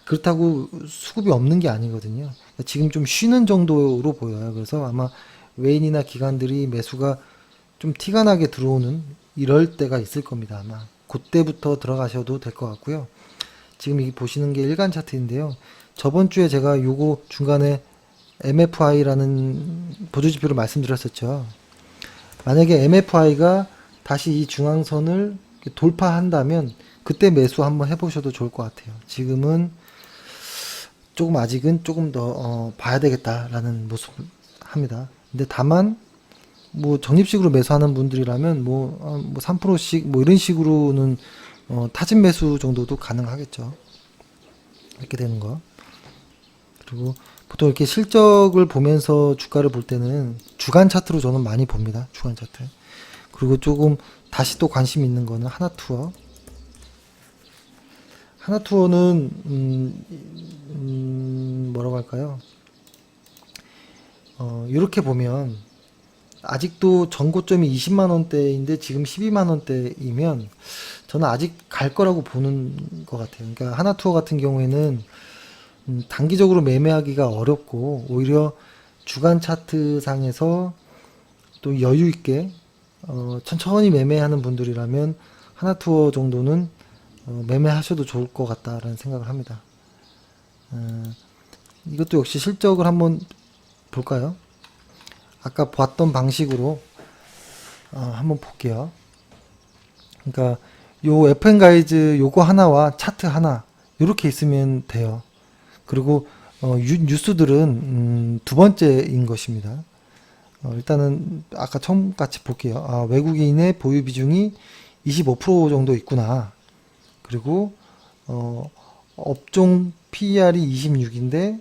그렇다고 수급이 없는 게 아니거든요. 지금 좀 쉬는 정도로 보여요. 그래서 아마 외인이나 기관들이 매수가 좀 티가 나게 들어오는 이럴 때가 있을 겁니다. 아마 그때부터 들어가셔도 될 것 같고요. 지금 이 보시는 게 일간 차트인데요. 저번 주에 제가 요거 중간에 MFI라는 보조지표를 말씀드렸었죠. 만약에 MFI가 다시 이 중앙선을 돌파한다면 그때 매수 한번 해보셔도 좋을 것 같아요. 지금은 아직은 조금 더 봐야 되겠다라는 모습 합니다. 근데 다만 뭐 적립식으로 매수하는 분들이라면 뭐 3%씩 뭐 이런 식으로는 타진 매수 정도도 가능하겠죠. 이렇게 되는 거. 그리고 보통 이렇게 실적을 보면서 주가를 볼 때는 주간 차트로 저는 많이 봅니다. 주간 차트. 그리고 조금 다시 또 관심 있는 거는 하나투어. 하나투어는 뭐라고 할까요? 이렇게 보면 아직도 전고점이 20만 원대인데 지금 12만 원대이면 저는 아직 갈 거라고 보는 것 같아요. 그러니까 하나투어 같은 경우에는 단기적으로 매매하기가 어렵고, 오히려 주간 차트 상에서 또 여유 있게 천천히 매매하는 분들이라면 하나투어 정도는 매매하셔도 좋을 것 같다라는 생각을 합니다. 이것도 역시 실적을 한번 볼까요? 아까 봤던 방식으로 한번 볼게요. 그러니까 요 FN 가이즈 요거 하나와 차트 하나 이렇게 있으면 돼요. 그리고 뉴스들은 두 번째인 것입니다. 일단은 아까 처음 같이 볼게요. 외국인의 보유 비중이 25% 정도 있구나. 그리고 업종 PER이 26인데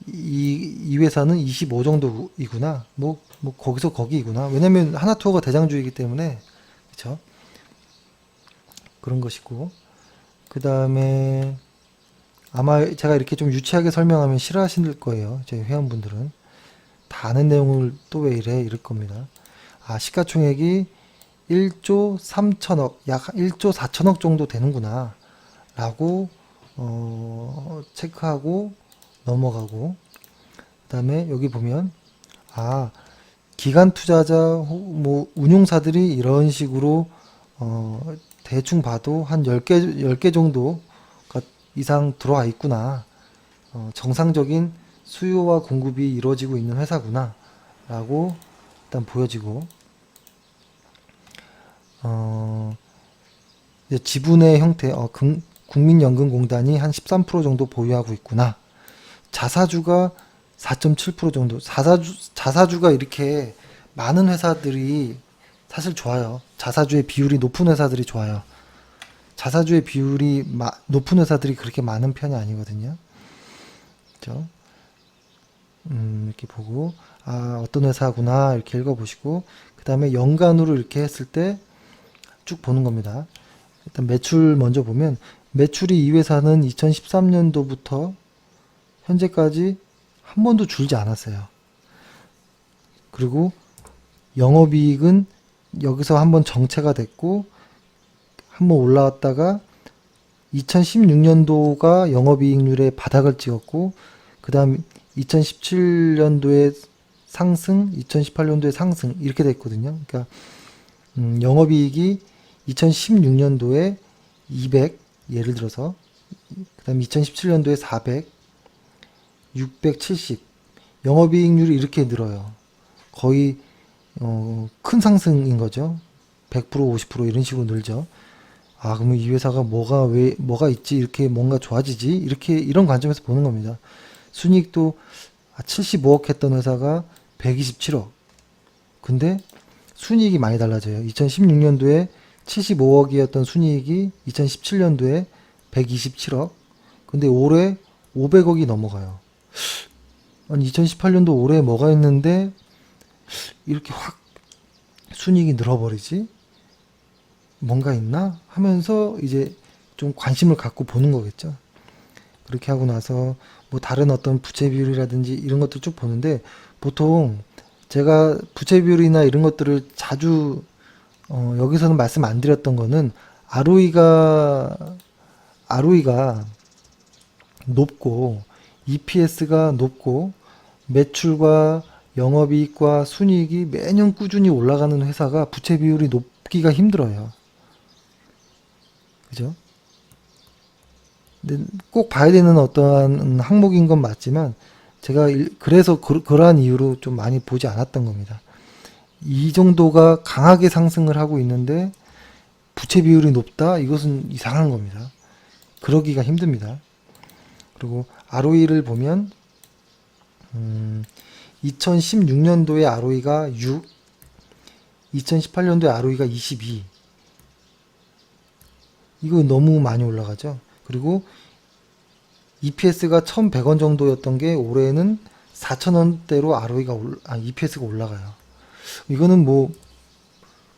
이 회사는 25 정도이구나. 뭐 거기서 거기이구나. 왜냐면 하나투어가 대장주이기 때문에, 그렇죠? 그런 것이고, 그 다음에 아마 제가 이렇게 좀 유치하게 설명하면 싫어하실 거예요. 제 회원분들은 다 아는 내용을 또 왜 이래 이럴 겁니다. 시가총액이 1조 3천억, 약 1조 4천억 정도 되는구나 라고 체크하고 넘어가고, 그 다음에 여기 보면 기관 투자자 뭐 운용사들이 이런 식으로 대충 봐도 한 10개 정도 이상 들어와 있구나. 정상적인 수요와 공급이 이루어지고 있는 회사구나 라고 일단 보여지고, 이제 지분의 형태, 국민연금공단이 한 13% 정도 보유하고 있구나. 자사주가 4.7% 정도. 자사주가 이렇게 많은 회사들이 사실 좋아요. 자사주의 비율이 높은 회사들이 좋아요. 자사주의 비율이 높은 회사들이 그렇게 많은 편이 아니거든요. 그렇죠? 이렇게 보고 어떤 회사구나 이렇게 읽어보시고, 그 다음에 연간으로 이렇게 했을 때 쭉 보는 겁니다. 일단 매출 먼저 보면, 매출이 이 회사는 2013년도부터 현재까지 한 번도 줄지 않았어요. 그리고 영업이익은 여기서 한번 정체가 됐고, 한번 올라왔다가 2016년도가 영업이익률의 바닥을 찍었고, 그 다음 2017년도에 상승, 2018년도에 상승, 이렇게 됐거든요. 그러니까, 영업이익이 2016년도에 200, 예를 들어서, 그 다음 2017년도에 400, 670, 영업이익률이 이렇게 늘어요. 거의, 큰 상승인 거죠. 100%, 50% 이런 식으로 늘죠. 아, 그러면 이 회사가 뭐가 있지? 이렇게 뭔가 좋아지지? 이런 관점에서 보는 겁니다. 순이익도 75억 했던 회사가 127억. 근데 순이익이 많이 달라져요. 2016년도에 75억이었던 순이익이 2017년도에 127억. 근데 올해 500억이 넘어가요. 아니, 2018년도 올해 뭐가 있는데 이렇게 확 순이익이 늘어버리지? 뭔가 있나? 하면서 이제 좀 관심을 갖고 보는 거겠죠. 그렇게 하고 나서 뭐 다른 어떤 부채 비율이라든지 이런 것들 쭉 보는데, 보통 제가 부채 비율이나 이런 것들을 자주 여기서는 말씀 안 드렸던 거는 ROE가 높고 EPS가 높고 매출과 영업이익과 순이익이 매년 꾸준히 올라가는 회사가 부채 비율이 높기가 힘들어요. 그죠? 근데 꼭 봐야 되는 어떠한 항목인 건 맞지만, 제가 그래서 그러한 이유로 좀 많이 보지 않았던 겁니다. 이 정도가 강하게 상승을 하고 있는데 부채 비율이 높다? 이것은 이상한 겁니다. 그러기가 힘듭니다. 그리고 ROE를 보면 2016년도에 ROE가 6, 2018년도에 ROE가 22. 이거 너무 많이 올라가죠. 그리고 EPS가 1,100원 정도였던 게 올해는 4,000원대로 EPS가 올라가요. 이거는 뭐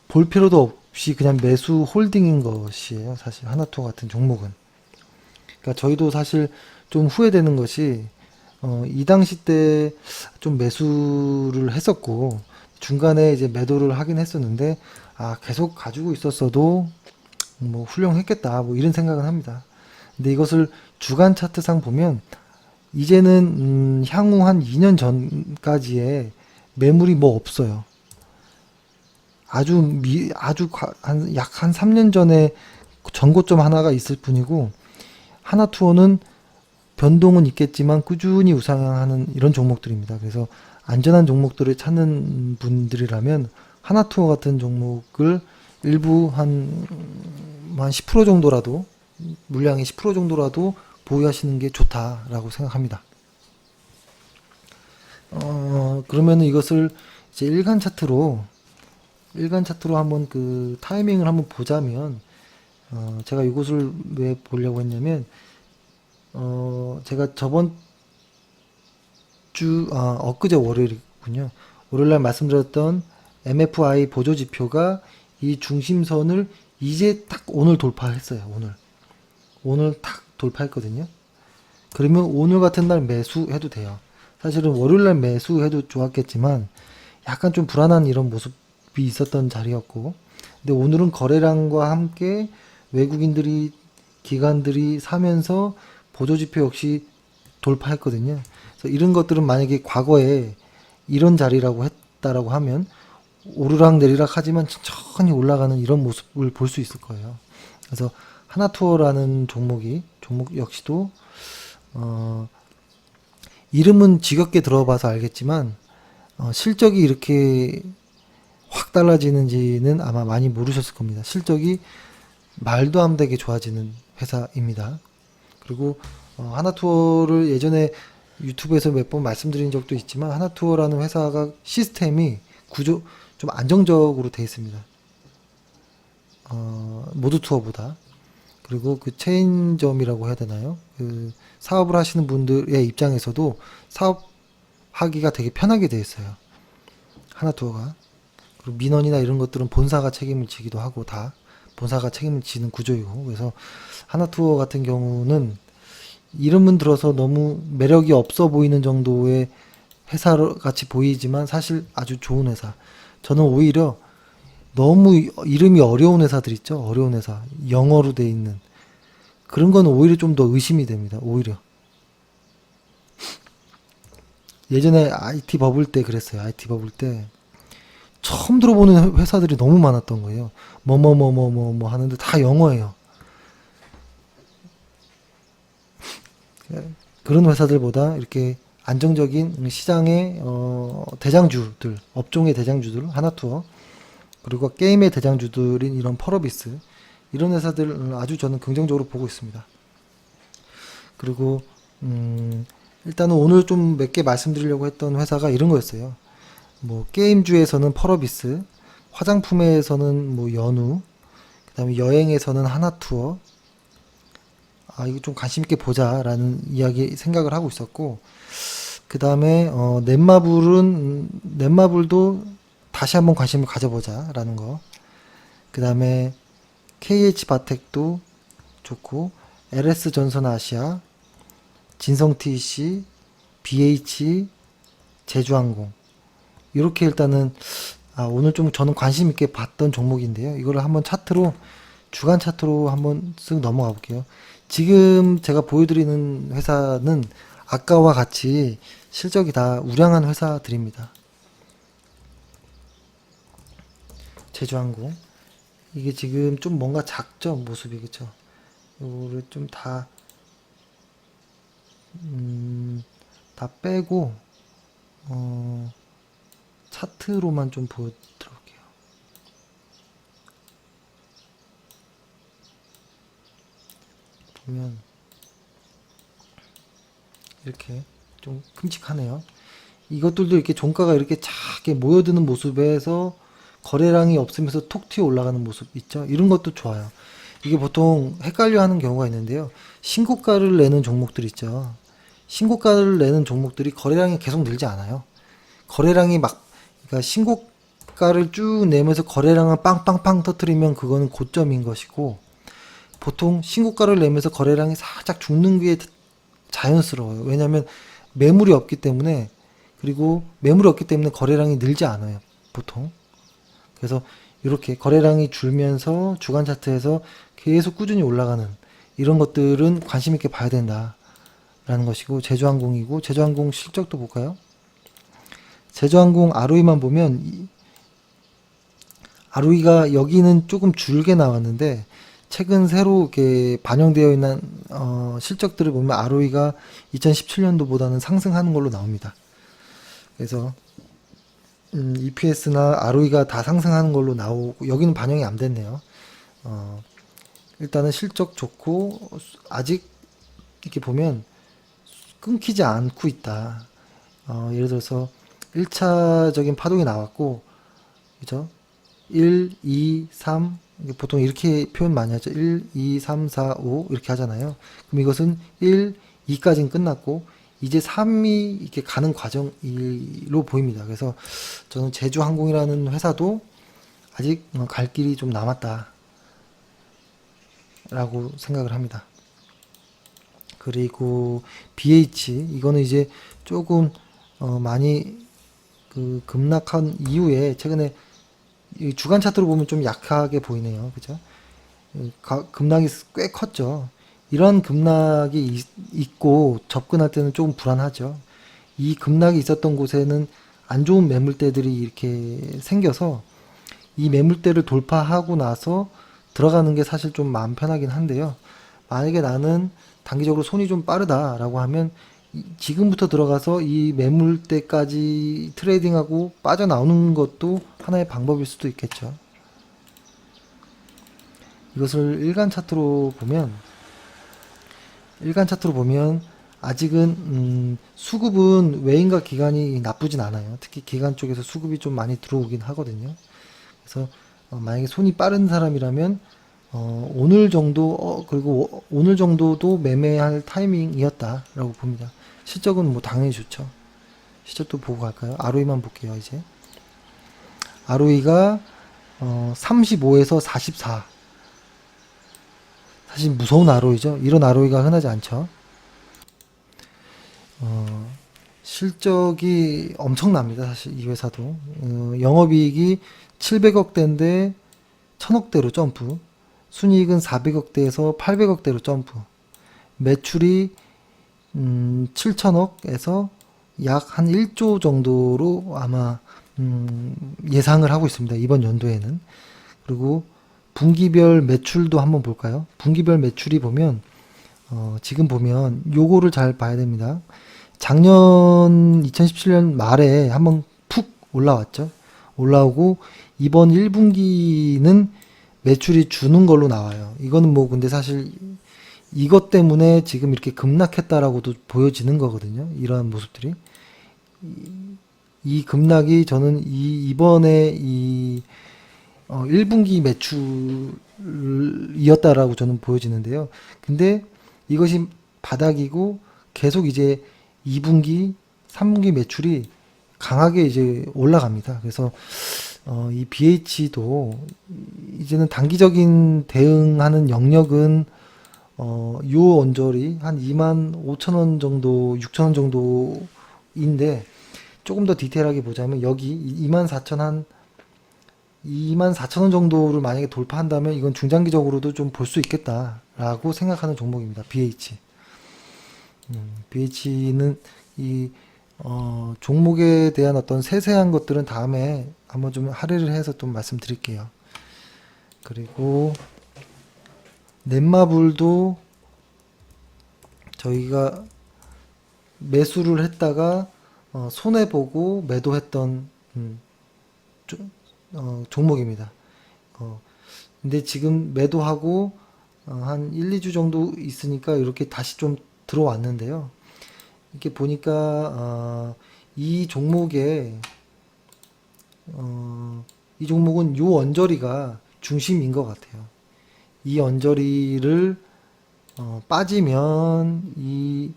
볼 필요도 없이 그냥 매수 홀딩인 것이에요. 사실 하나투어 같은 종목은. 그러니까 저희도 사실 좀 후회되는 것이 이 당시 때 좀 매수를 했었고 중간에 이제 매도를 하긴 했었는데, 계속 가지고 있었어도 뭐 훌륭했겠다, 뭐 이런 생각은 합니다. 근데 이것을 주간 차트상 보면 이제는 향후 한 2년 전까지의 매물이 뭐 없어요. 약 한 3년 전에 전고점 하나가 있을 뿐이고, 하나투어는 변동은 있겠지만 꾸준히 우상향하는 이런 종목들입니다. 그래서 안전한 종목들을 찾는 분들이라면 하나투어 같은 종목을 일부 한 10% 정도라도, 물량의 10% 정도라도 보유하시는 게 좋다라고 생각합니다. 그러면 이것을 이제 일간 차트로 한번 그 타이밍을 한번 보자면, 제가 이것을 왜 보려고 했냐면, 제가 저번 엊그제 월요일이군요. 월요일날 말씀드렸던 MFI 보조 지표가 이 중심선을 이제 딱 오늘 돌파했어요. 오늘 딱 돌파했거든요. 그러면 오늘 같은 날 매수해도 돼요. 사실은 월요일날 매수해도 좋았겠지만 약간 좀 불안한 이런 모습이 있었던 자리였고, 근데 오늘은 거래량과 함께 외국인들이, 기관들이 사면서 보조지표 역시 돌파했거든요. 그래서 이런 것들은 만약에 과거에 이런 자리라고 했다라고 하면 오르락 내리락 하지만 천천히 올라가는 이런 모습을 볼 수 있을 거예요. 그래서 하나투어라는 종목 역시도 이름은 지겹게 들어봐서 알겠지만 실적이 이렇게 확 달라지는지는 아마 많이 모르셨을 겁니다. 실적이 말도 안 되게 좋아지는 회사입니다. 그리고 하나투어를 예전에 유튜브에서 몇 번 말씀드린 적도 있지만, 하나투어라는 회사가 시스템이 구조 좀 안정적으로 되어 있습니다. 모두투어보다. 그리고 그 체인점이라고 해야 되나요? 그 사업을 하시는 분들의 입장에서도 사업하기가 되게 편하게 되어 있어요. 하나투어가. 그리고 민원이나 이런 것들은 본사가 책임을 지기도 하고, 다 본사가 책임을 지는 구조이고, 그래서 하나투어 같은 경우는 이름은 들어서 너무 매력이 없어 보이는 정도의 회사 같이 보이지만 사실 아주 좋은 회사. 저는 오히려 너무 이름이 어려운 회사들 있죠. 어려운 회사. 영어로 돼 있는 그런 건 오히려 좀 더 의심이 됩니다. 오히려. 예전에 IT 버블 때 그랬어요. IT 버블 때 처음 들어보는 회사들이 너무 많았던 거예요. 뭐 하는데 다 영어예요. 그런 회사들보다 이렇게 안정적인 시장의 대장주들, 업종의 대장주들, 하나투어, 그리고 게임의 대장주들인 이런 펄어비스, 이런 회사들 아주 저는 긍정적으로 보고 있습니다. 그리고 일단은 오늘 좀 몇 개 말씀드리려고 했던 회사가 이런 거였어요. 뭐 게임주에서는 펄어비스, 화장품에서는 뭐 연우, 그다음에 여행에서는 하나투어. 아, 이거 좀 관심 있게 보자라는 이야기 생각을 하고 있었고, 그다음에 넷마블도 다시 한번 관심을 가져보자라는 거. 그다음에 KH바텍도 좋고, LS 전선 아시아, 진성 TC, BH, 제주항공. 이렇게 일단은 오늘 좀 저는 관심 있게 봤던 종목인데요. 이거를 한번 차트로, 주간 차트로 한번 쓱 넘어가 볼게요. 지금 제가 보여드리는 회사는 아까와 같이 실적이 다 우량한 회사들입니다. 제주항공. 이게 지금 좀 뭔가 작죠, 모습이. 그쵸? 이거를 좀 다 빼고, 차트로만 좀 보여드릴게요. 보면, 이렇게 좀 큼직하네요. 이것들도 이렇게 종가가 이렇게 작게 모여드는 모습에서 거래량이 없으면서 톡 튀어 올라가는 모습 있죠. 이런 것도 좋아요. 이게 보통 헷갈려 하는 경우가 있는데요. 신고가를 내는 종목들 있죠. 신고가를 내는 종목들이 거래량이 계속 늘지 않아요. 거래량이 그러니까 신고가를 쭉 내면서 거래량을 빵빵빵 터트리면 그거는 고점인 것이고, 보통 신고가를 내면서 거래량이 살짝 죽는 게 자연스러워요. 왜냐하면 매물이 없기 때문에, 그리고 매물이 없기 때문에 거래량이 늘지 않아요. 보통. 그래서 이렇게 거래량이 줄면서 주간 차트에서 계속 꾸준히 올라가는 이런 것들은 관심 있게 봐야 된다라는 것이고, 제주항공이고, 제주항공 실적도 볼까요? 제주항공 ROE만 보면 ROE가 여기는 조금 줄게 나왔는데, 최근 새로 이렇게 반영되어 있는 실적들을 보면 ROE가 2017년도보다는 상승하는 걸로 나옵니다. 그래서 EPS나 ROE가 다 상승하는 걸로 나오고, 여기는 반영이 안 됐네요. 일단은 실적 좋고, 아직 이렇게 보면 끊기지 않고 있다. 예를 들어서 1차적인 파동이 나왔고, 그죠? 1, 2, 3, 보통 이렇게 표현 많이 하죠. 1, 2, 3, 4, 5 이렇게 하잖아요. 그럼 이것은 1, 2까지는 끝났고, 이제 3이 이렇게 가는 과정으로 보입니다. 그래서 저는 제주항공이라는 회사도 아직 갈 길이 좀 남았다 라고 생각을 합니다. 그리고 BH, 이거는 이제 조금 많이 급락한 이후에 최근에 이 주간 차트로 보면 좀 약하게 보이네요. 그죠? 급락이 꽤 컸죠. 이런 급락이 있고 접근할 때는 조금 불안하죠. 이 급락이 있었던 곳에는 안 좋은 매물대들이 이렇게 생겨서 이 매물대를 돌파하고 나서 들어가는 게 사실 좀 마음 편하긴 한데요. 만약에 나는 단기적으로 손이 좀 빠르다라고 하면 지금부터 들어가서 이 매물대까지 트레이딩하고 빠져나오는 것도 하나의 방법일 수도 있겠죠. 이것을 일간 차트로 보면 아직은 수급은 외인과 기관이 나쁘진 않아요. 특히 기관 쪽에서 수급이 좀 많이 들어오긴 하거든요. 그래서 만약에 손이 빠른 사람이라면 오늘 정도 그리고 오늘 정도도 매매할 타이밍이었다라고 봅니다. 실적은 뭐 당연히 좋죠. 실적도 보고 갈까요? ROE만 볼게요. 이제 ROE가 35에서 44. 사실 무서운 ROE죠. 이런 ROE가 흔하지 않죠. 실적이 엄청납니다. 사실 이 회사도 영업이익이 700억대인데 1000억대로 점프. 순이익은 400억대에서 800억대로 점프. 매출이 7천억에서 약 한 1조 정도로 아마 예상을 하고 있습니다. 이번 연도에는. 그리고 분기별 매출도 한번 볼까요? 분기별 매출이 보면 지금 보면 요거를 잘 봐야 됩니다. 작년 2017년 말에 한번 푹 올라왔죠. 올라오고 이번 1분기는 매출이 주는 걸로 나와요. 이거는 뭐 근데 사실 이것 때문에 지금 이렇게 급락했다라고도 보여지는 거거든요. 이러한 모습들이. 이 급락이 저는 이번에 1분기 매출이었다라고 저는 보여지는데요. 근데 이것이 바닥이고 계속 이제 2분기, 3분기 매출이 강하게 이제 올라갑니다. 그래서 이 BH도 이제는 단기적인 대응하는 영역은 요 언저리 한 25,000원 정도, 6,000원 정도인데 조금 더 디테일하게 보자면 여기 24,000원 정도를 만약에 돌파한다면 이건 중장기적으로도 좀 볼 수 있겠다라고 생각하는 종목입니다. BH. BH는 이 종목에 대한 어떤 세세한 것들은 다음에 한번 좀 할애를 해서 좀 말씀드릴게요. 그리고 넷마블도 저희가 매수를 했다가 손해보고 매도했던 종목입니다. 근데 지금 매도하고 한 1, 2주 정도 있으니까 이렇게 다시 좀 들어왔는데요. 이렇게 보니까 이 종목의 이 종목은 요 언저리가 중심인 것 같아요. 이 언저리를 빠지면 이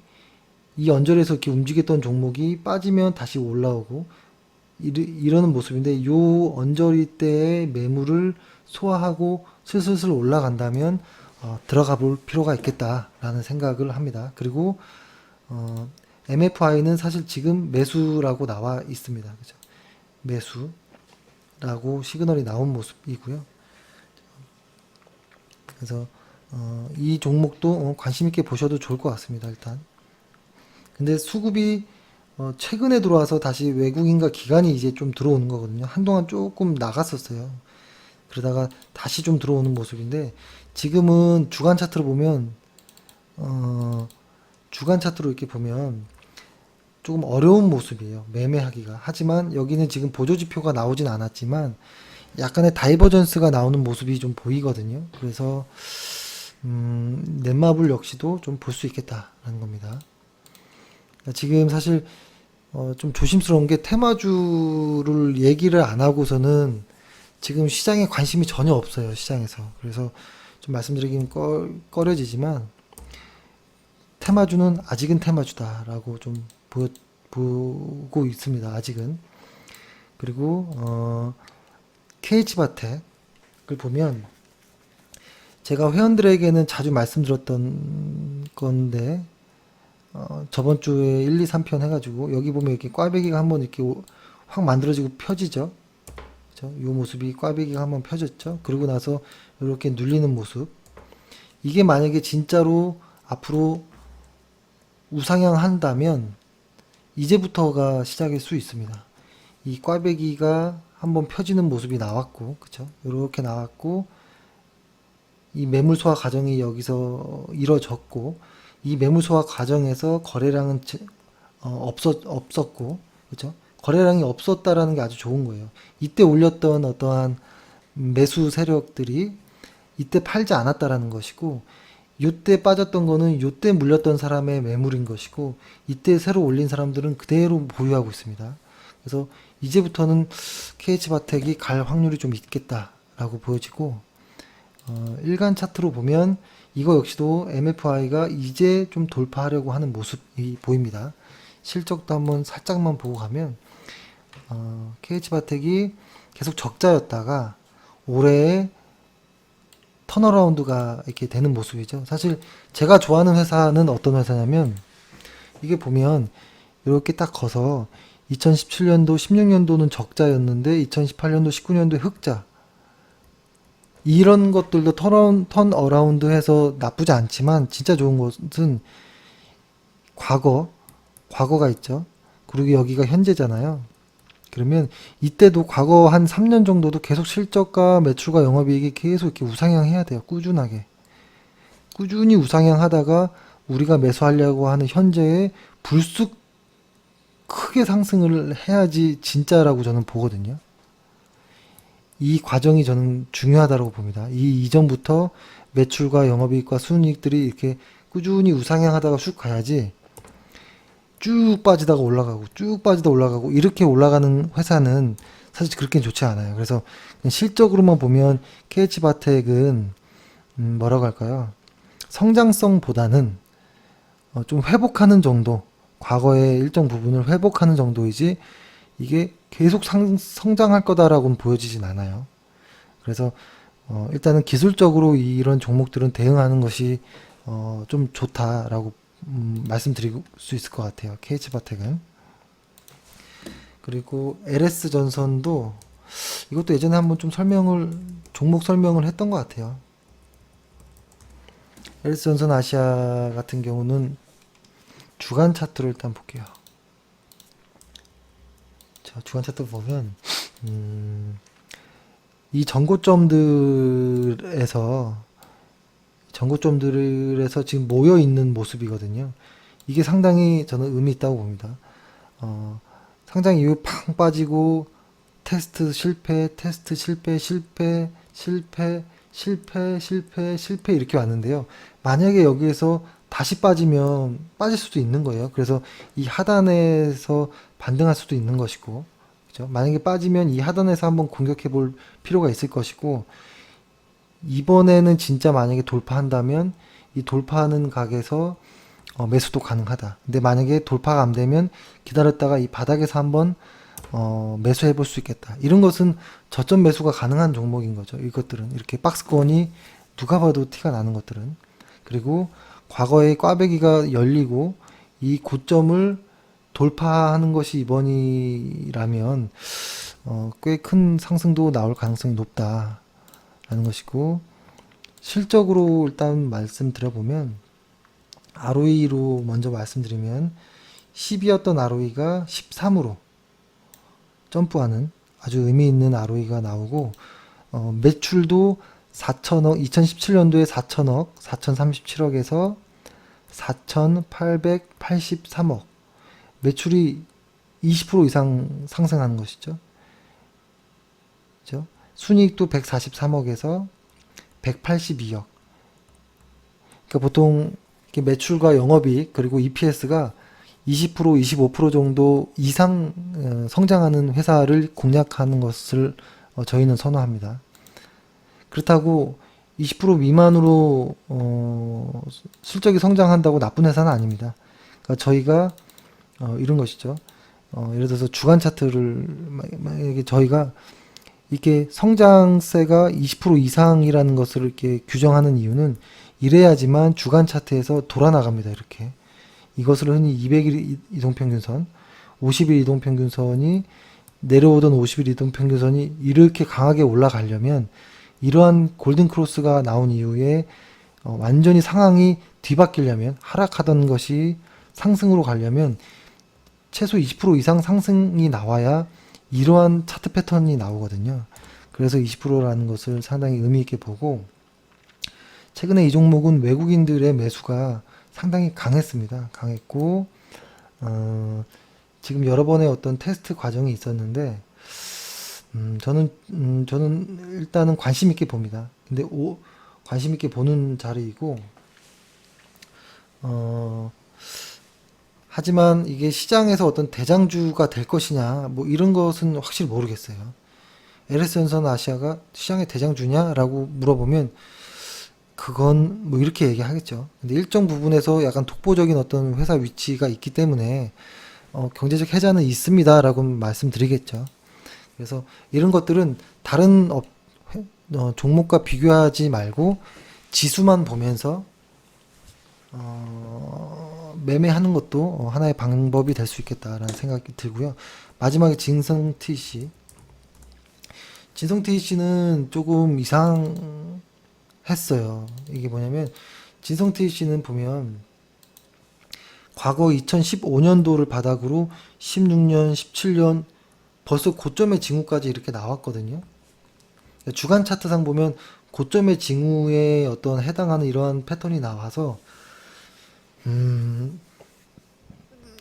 언저리에서 이렇게 움직였던 종목이 빠지면 다시 올라오고 이러는 모습인데 요 언저리 때의 매물을 소화하고 슬슬 올라간다면 들어가 볼 필요가 있겠다라는 생각을 합니다. 그리고 MFI는 사실 지금 매수라고 나와 있습니다. 그죠? 매수라고 시그널이 나온 모습이고요. 그래서 이 종목도 관심 있게 보셔도 좋을 것 같습니다. 일단. 근데 수급이 최근에 들어와서 다시 외국인과 기관이 이제 좀 들어오는 거거든요. 한동안 조금 나갔었어요. 그러다가 다시 좀 들어오는 모습인데 지금은 주간 차트로 보면 주간 차트로 이렇게 보면 조금 어려운 모습이에요. 매매하기가. 하지만 여기는 지금 보조지표가 나오진 않았지만 약간의 다이버전스가 나오는 모습이 좀 보이거든요. 그래서 넷마블 역시도 좀 볼 수 있겠다라는 겁니다. 지금 사실 좀 조심스러운 게 테마주를 얘기를 안 하고서는 지금 시장에 관심이 전혀 없어요. 시장에서. 그래서 좀 말씀드리긴 꺼려지지만 테마주는 아직은 테마주다라고 좀 보고 있습니다. 아직은. 그리고 KH바텍을 보면 제가 회원들에게는 자주 말씀드렸던 건데 저번 주에 1, 2, 3편 해가지고 여기 보면 이렇게 꽈배기가 한번 이렇게 확 만들어지고 펴지죠. 그죠? 이 모습이 꽈배기가 한번 펴졌죠. 그러고 나서 이렇게 눌리는 모습. 이게 만약에 진짜로 앞으로 우상향 한다면 이제부터가 시작일 수 있습니다. 이 꽈배기가 한번 펴지는 모습이 나왔고, 그쵸? 이렇게 나왔고, 이 매물 소화 과정이 여기서 이뤄졌고, 이 매물 소화 과정에서 거래량은 없었고, 그쵸? 거래량이 없었다라는 게 아주 좋은 거예요. 이때 올렸던 어떠한 매수 세력들이 이때 팔지 않았다라는 것이고, 요때 빠졌던 거는 요때 물렸던 사람의 매물인 것이고, 이때 새로 올린 사람들은 그대로 보유하고 있습니다. 그래서 이제부터는 KH바텍이 갈 확률이 좀 있겠다라고 보여지고, 일간 차트로 보면 이거 역시도 MFI가 이제 좀 돌파하려고 하는 모습이 보입니다. 실적도 한번 살짝만 보고 가면 KH바텍이 계속 적자였다가 올해 턴어라운드가 이렇게 되는 모습이죠. 사실 제가 좋아하는 회사는 어떤 회사냐면 이게 보면 이렇게 딱 거서 2017년도, 16년도는 적자였는데 2018년도, 19년도에 흑자. 이런 것들도 턴 어라운드 해서 나쁘지 않지만 진짜 좋은 것은 과거가 있죠. 그리고 여기가 현재잖아요. 그러면 이때도 과거 한 3년 정도도 계속 실적과 매출과 영업이익이 계속 이렇게 우상향해야 돼요. 꾸준히 우상향하다가 우리가 매수하려고 하는 현재에 불쑥 크게 상승을 해야지 진짜라고 저는 보거든요. 이 과정이 저는 중요하다고 봅니다. 이 이전부터 매출과 영업이익과 순이익들이 이렇게 꾸준히 우상향하다가 쑥 가야지 쭉 빠지다가 올라가고 이렇게 올라가는 회사는 사실 그렇게 좋지 않아요. 그래서 실적으로만 보면 KH바텍은 뭐라고 할까요? 성장성보다는 좀 회복하는 정도, 과거의 일정 부분을 회복하는 정도이지 이게 계속 성장할 거다라고는 보여지진 않아요. 그래서 일단은 기술적으로 이런 종목들은 대응하는 것이 좀 좋다라고 말씀드릴 수 있을 것 같아요. KH바텍은. 그리고 LS전선도 이것도 예전에 한번 좀 종목 설명을 했던 것 같아요. LS전선 아시아 같은 경우는 주간 차트를 일단 볼게요. 자, 주간 차트 보면 이 전고점들에서 지금 모여 있는 모습이거든요. 이게 상당히 저는 의미 있다고 봅니다. 상장 이후 팡 빠지고 테스트 실패 이렇게 왔는데요. 만약에 여기에서 다시 빠지면 빠질 수도 있는 거예요. 그래서 이 하단에서 반등할 수도 있는 것이고, 그죠? 만약에 빠지면 이 하단에서 한번 공격해 볼 필요가 있을 것이고, 이번에는 진짜 만약에 돌파한다면 이 돌파하는 각에서 매수도 가능하다. 근데 만약에 돌파가 안 되면 기다렸다가 이 바닥에서 한번 매수해 볼 수 있겠다. 이런 것은 저점 매수가 가능한 종목인 거죠. 이것들은 이렇게 박스권이 누가 봐도 티가 나는 것들은. 그리고 과거에 꽈배기가 열리고 이 고점을 돌파하는 것이 이번이라면 꽤 큰 상승도 나올 가능성이 높다라는 것이고, 실적으로 일단 말씀드려보면 ROE로 먼저 말씀드리면 10이었던 ROE가 13으로 점프하는 아주 의미 있는 ROE가 나오고, 매출도 4천억, 2017년도에 4천억, 4,037억에서 4,883억. 매출이 20% 이상 상승하는 것이죠. 그죠? 순이익도 143억에서 182억. 그러니까 보통 이렇게 매출과 영업이익 그리고 EPS가 20%, 25% 정도 이상 성장하는 회사를 공략하는 것을 저희는 선호합니다. 그렇다고 20% 미만으로 실적이 성장한다고 나쁜 회사는 아닙니다. 그러니까 저희가 이런 것이죠. 예를 들어서 주간 차트를 만약에 저희가 이렇게 성장세가 20% 이상이라는 것을 이렇게 규정하는 이유는 이래야지만 주간 차트에서 돌아 나갑니다. 이렇게. 이것을 흔히 200일 이동평균선, 50일 이동평균선이 내려오던 50일 이동평균선이 이렇게 강하게 올라가려면 이러한 골든크로스가 나온 이후에 완전히 상황이 뒤바뀌려면, 하락하던 것이 상승으로 가려면 최소 20% 이상 상승이 나와야 이러한 차트 패턴이 나오거든요. 그래서 20%라는 것을 상당히 의미 있게 보고, 최근에 이 종목은 외국인들의 매수가 상당히 강했고, 지금 여러 번의 어떤 테스트 과정이 있었는데, 저는 일단은 관심 있게 봅니다. 근데 관심 있게 보는 자리이고, 하지만 이게 시장에서 어떤 대장주가 될 것이냐, 뭐 이런 것은 확실히 모르겠어요. LS전선 아시아가 시장의 대장주냐라고 물어보면 그건 뭐 이렇게 얘기하겠죠. 근데 일정 부분에서 약간 독보적인 어떤 회사 위치가 있기 때문에 경제적 혜자는 있습니다라고 말씀드리겠죠. 그래서 이런 것들은 다른 종목과 비교하지 말고 지수만 보면서 매매하는 것도 하나의 방법이 될 수 있겠다라는 생각이 들고요. 마지막에 징성TC. 진성태 씨는 조금 이상했어요. 이게 뭐냐면 진성태 씨는 보면 과거 2015년도를 바닥으로 16년, 17년 벌써 고점의 징후까지 이렇게 나왔거든요. 주간 차트상 보면 고점의 징후에 어떤 해당하는 이러한 패턴이 나와서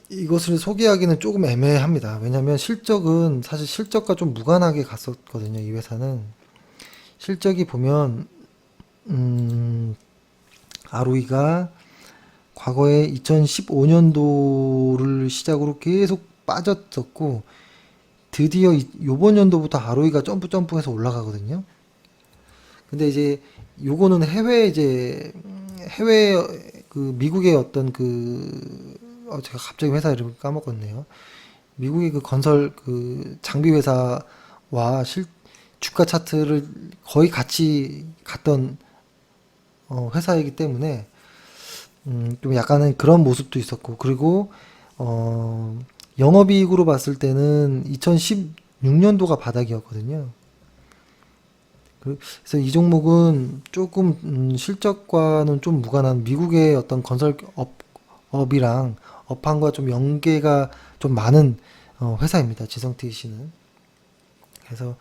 이것을 소개하기는 조금 애매합니다. 왜냐하면 실적은 사실 실적과 좀 무관하게 갔었거든요. 이 회사는 실적이 보면 ROE가 과거에 2015년도를 시작으로 계속 빠졌었고 드디어 요번 연도부터 ROE가 점프해서 올라가거든요. 근데 이제 요거는 해외 그 미국의 어떤 제가 갑자기 회사 이름을 까먹었네요. 미국의 그 건설 그 장비 회사와 주가 차트를 거의 같이 갔던 회사이기 때문에 좀 약간은 그런 모습도 있었고, 그리고 영업이익으로 봤을 때는 2016년도가 바닥이었거든요. 그래서 이 종목은 조금 실적과는 좀 무관한 미국의 어떤 건설업이랑 업황과 좀 연계가 좀 많은 회사입니다. 지성T 씨는. 그래서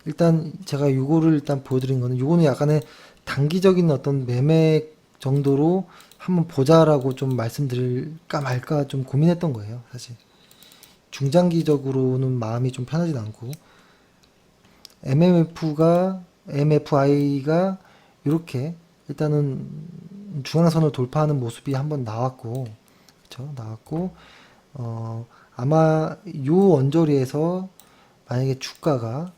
일단 제가 요거를 일단 보여드린 거는 요거는 약간의 단기적인 어떤 매매 정도로 한번 보자라고 좀 말씀드릴까 말까 좀 고민했던 거예요. 사실 중장기적으로는 마음이 좀 편하진 않고 MFI가 이렇게 일단은 중앙선을 돌파하는 모습이 한번 나왔고, 그쵸? 나왔고, 아마 요 언저리에서 만약에 주가가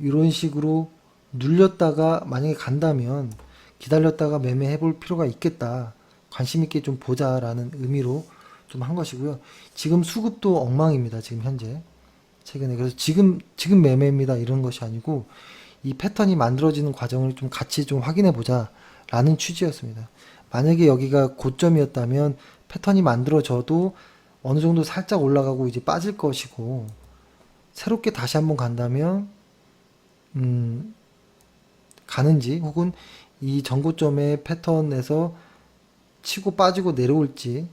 이런 식으로 눌렸다가 만약에 간다면 기다렸다가 매매해 볼 필요가 있겠다. 관심 있게 좀 보자라는 의미로 좀 한 것이고요. 지금 수급도 엉망입니다. 지금 현재. 최근에. 그래서 지금 매매입니다. 이런 것이 아니고 이 패턴이 만들어지는 과정을 좀 같이 좀 확인해 보자 라는 취지였습니다. 만약에 여기가 고점이었다면 패턴이 만들어져도 어느 정도 살짝 올라가고 이제 빠질 것이고, 새롭게 다시 한번 간다면 가는지 혹은 이 전고점의 패턴에서 치고 빠지고 내려올지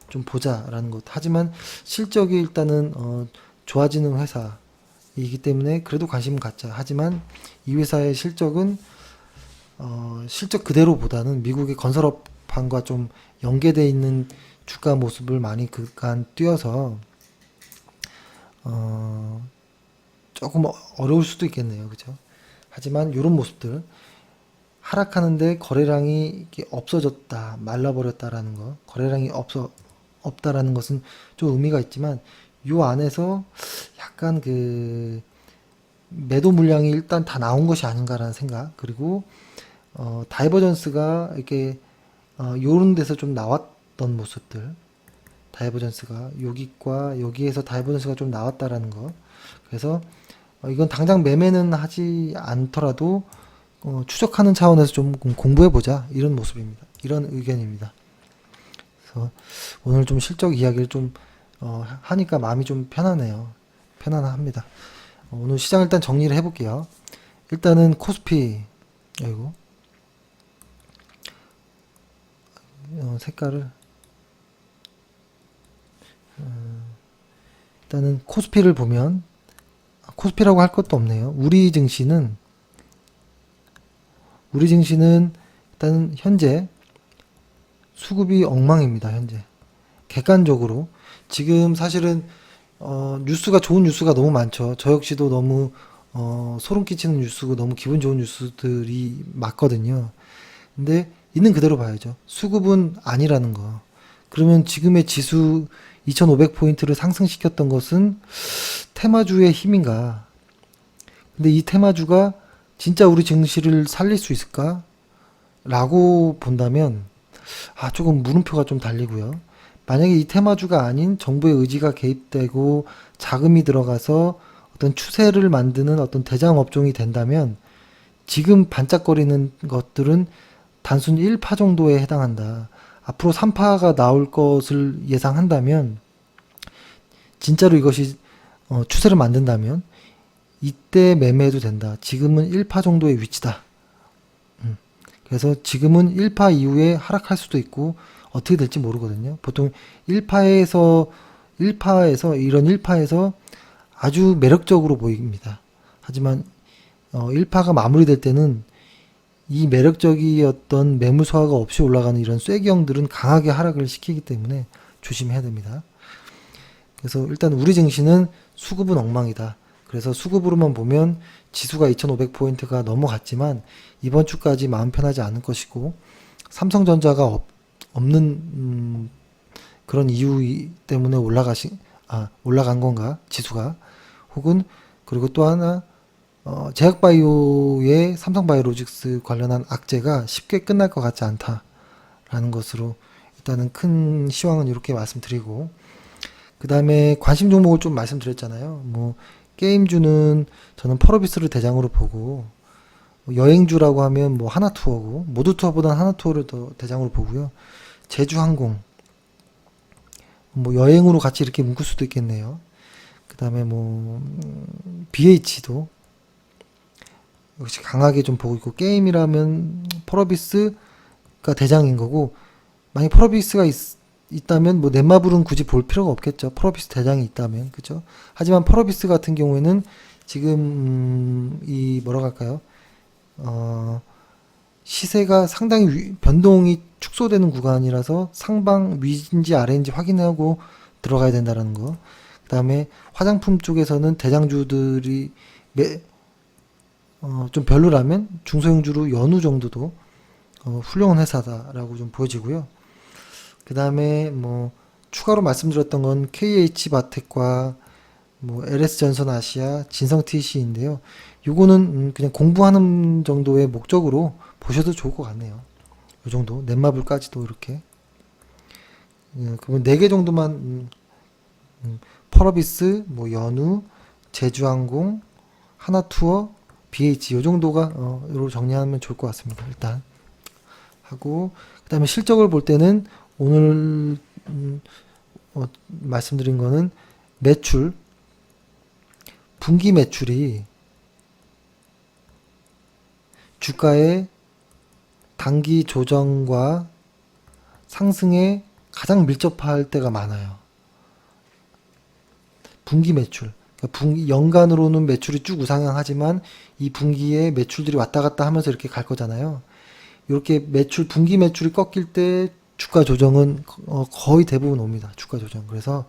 좀 보자라는 것. 하지만 실적이 일단은 좋아지는 회사이기 때문에 그래도 관심 갖자. 하지만 이 회사의 실적은 실적 그대로보다는 미국의 건설업황과 좀 연계되어 있는 주가 모습을 많이 그간 띄어서 조금 어려울 수도 있겠네요. 그죠? 하지만 이런 모습들 하락하는데 거래량이 이렇게 없어졌다, 말라버렸다라는 거, 거래량이 없다라는 것은 좀 의미가 있지만 요 안에서 약간 그 매도 물량이 일단 다 나온 것이 아닌가라는 생각, 그리고 다이버전스가 이렇게 요런 데서 좀 나왔던 모습들, 다이버전스가 여기과 여기에서 다이버전스가 좀 나왔다라는 거. 그래서 이건 당장 매매는 하지 않더라도 추적하는 차원에서 좀 공부해 보자, 이런 모습입니다. 이런 의견입니다. 그래서 오늘 좀 실적 이야기를 좀 하니까 마음이 좀 편하네요. 편안합니다. 오늘 시장 일단 정리를 해볼게요. 일단은 코스피, 아이고, 색깔을 일단은 코스피를 보면 코스피라고 할 것도 없네요. 우리 증시는 일단 현재 수급이 엉망입니다. 현재 객관적으로 지금 사실은 뉴스가 좋은 뉴스가 너무 많죠. 저 역시도 너무 소름 끼치는 뉴스고 너무 기분 좋은 뉴스들이 많거든요. 근데 있는 그대로 봐야죠. 수급은 아니라는 거. 그러면 지금의 지수 2500포인트를 상승시켰던 것은 테마주의 힘인가? 근데 이 테마주가 진짜 우리 증시를 살릴 수 있을까? 라고 본다면 조금 물음표가 좀 달리고요. 만약에 이 테마주가 아닌 정부의 의지가 개입되고 자금이 들어가서 어떤 추세를 만드는 어떤 대장 업종이 된다면 지금 반짝거리는 것들은 단순 1파 정도에 해당한다. 앞으로 3파가 나올 것을 예상한다면 진짜로 이것이 추세를 만든다면 이때 매매해도 된다. 지금은 1파 정도의 위치다. 그래서 지금은 1파 이후에 하락할 수도 있고 어떻게 될지 모르거든요. 보통 1파에서 이런 1파에서 아주 매력적으로 보입니다. 하지만 1파가 마무리될 때는 이 매력적이었던 매물 소화가 없이 올라가는 이런 쐐기형들은 강하게 하락을 시키기 때문에 조심해야 됩니다. 그래서 일단 우리 증시는 수급은 엉망이다. 그래서 수급으로만 보면 지수가 2500포인트가 넘어갔지만 이번 주까지 마음 편하지 않을 것이고 삼성전자가 없는 그런 이유 때문에 올라간 건가 지수가, 혹은 그리고 또 하나 제약바이오의 삼성바이오로직스 관련한 악재가 쉽게 끝날 것 같지 않다라는 것으로 일단은 큰 시황은 이렇게 말씀드리고, 그 다음에 관심 종목을 좀 말씀드렸잖아요. 뭐 게임주는 저는 펄어비스를 대장으로 보고, 여행주라고 하면 뭐 하나투어고, 모두투어보다는 하나투어를 더 대장으로 보고요. 제주항공, 뭐 여행으로 같이 이렇게 묶을 수도 있겠네요. 그 다음에 뭐 BH도 역시 강하게 좀 보고 있고, 게임이라면 펄어비스가 대장인 거고, 만약 펄어비스가 있다면 뭐 넷마블은 굳이 볼 필요가 없겠죠. 펄어비스 대장이 있다면, 그죠? 하지만 펄어비스 같은 경우에는 지금 이 뭐라고 할까요? 시세가 상당히 변동이 축소되는 구간이라서 상방 위인지 아래인지 확인하고 들어가야 된다는 거. 그 다음에 화장품 쪽에서는 대장주들이 좀 별로라면 중소형주로 연우 정도도 훌륭한 회사다라고 좀 보여지고요. 그 다음에 뭐 추가로 말씀드렸던 건 KH바텍과 뭐 LS전선 아시아, 진성TC인데요. 요거는 그냥 공부하는 정도의 목적으로 보셔도 좋을 것 같네요. 요 정도 넷마블까지도 이렇게 그러면 4개 정도만 펄어비스, 뭐 연우, 제주항공, 하나투어, BH 요 정도가 로 정리하면 좋을 것 같습니다. 일단 하고, 그 다음에 실적을 볼 때는 오늘 말씀드린 거는 매출, 분기 매출이 주가의 단기 조정과 상승에 가장 밀접할 때가 많아요. 분기 매출, 그러니까 연간으로는 매출이 쭉 우상향하지만 이 분기에 매출들이 왔다 갔다 하면서 이렇게 갈 거잖아요. 이렇게 분기 매출이 꺾일 때 주가 조정은 거의 대부분 옵니다. 주가 조정. 그래서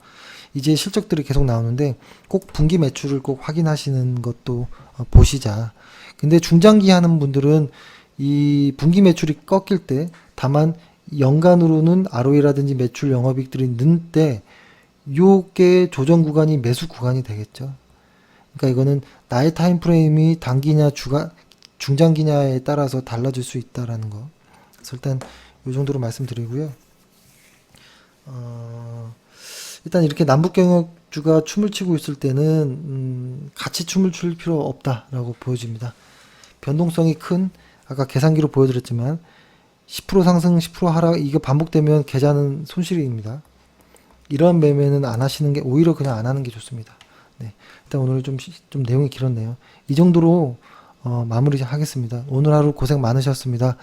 이제 실적들이 계속 나오는데 꼭 분기 매출을 꼭 확인하시는 것도 보시자. 근데 중장기 하는 분들은 이 분기 매출이 꺾일 때, 다만 연간으로는 ROE라든지 매출 영업이익들이 는 때 요게 조정 구간이 매수 구간이 되겠죠. 그러니까 이거는 나의 타임 프레임이 단기냐 중장기냐에 따라서 달라질 수 있다라는 거. 그래서 일단 요 정도로 말씀드리고요. 일단 이렇게 남북 경역주가 춤을 추고 있을 때는 같이 춤을 출 필요 없다라고 보여집니다. 변동성이 큰, 아까 계산기로 보여드렸지만 10% 상승 10% 하락, 이거 반복되면 계좌는 손실입니다. 이러한 매매는 안 하시는 게, 오히려 그냥 안 하는 게 좋습니다. 네, 일단 오늘 좀 내용이 길었네요. 이 정도로 마무리 하겠습니다. 오늘 하루 고생 많으셨습니다.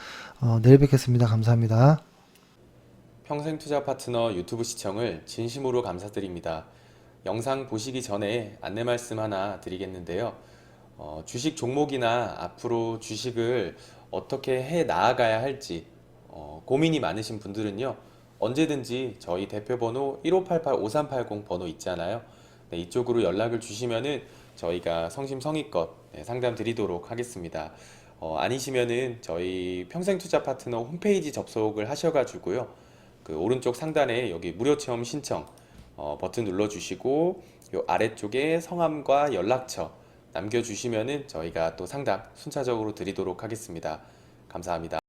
내일 뵙겠습니다. 감사합니다. 평생투자 파트너 유튜브 시청을 진심으로 감사드립니다. 영상 보시기 전에 안내 말씀 하나 드리겠는데요. 주식 종목이나 앞으로 주식을 어떻게 해 나아가야 할지 고민이 많으신 분들은요, 언제든지 저희 대표번호 1588-5380 번호 있잖아요. 네, 이쪽으로 연락을 주시면은 저희가 성심성의껏 상담 드리도록 하겠습니다. 아니시면은 저희 평생투자 파트너 홈페이지 접속을 하셔가지고요, 그 오른쪽 상단에 여기 무료 체험 신청 버튼 눌러주시고 요 아래쪽에 성함과 연락처 남겨주시면은 저희가 또 상담 순차적으로 드리도록 하겠습니다. 감사합니다.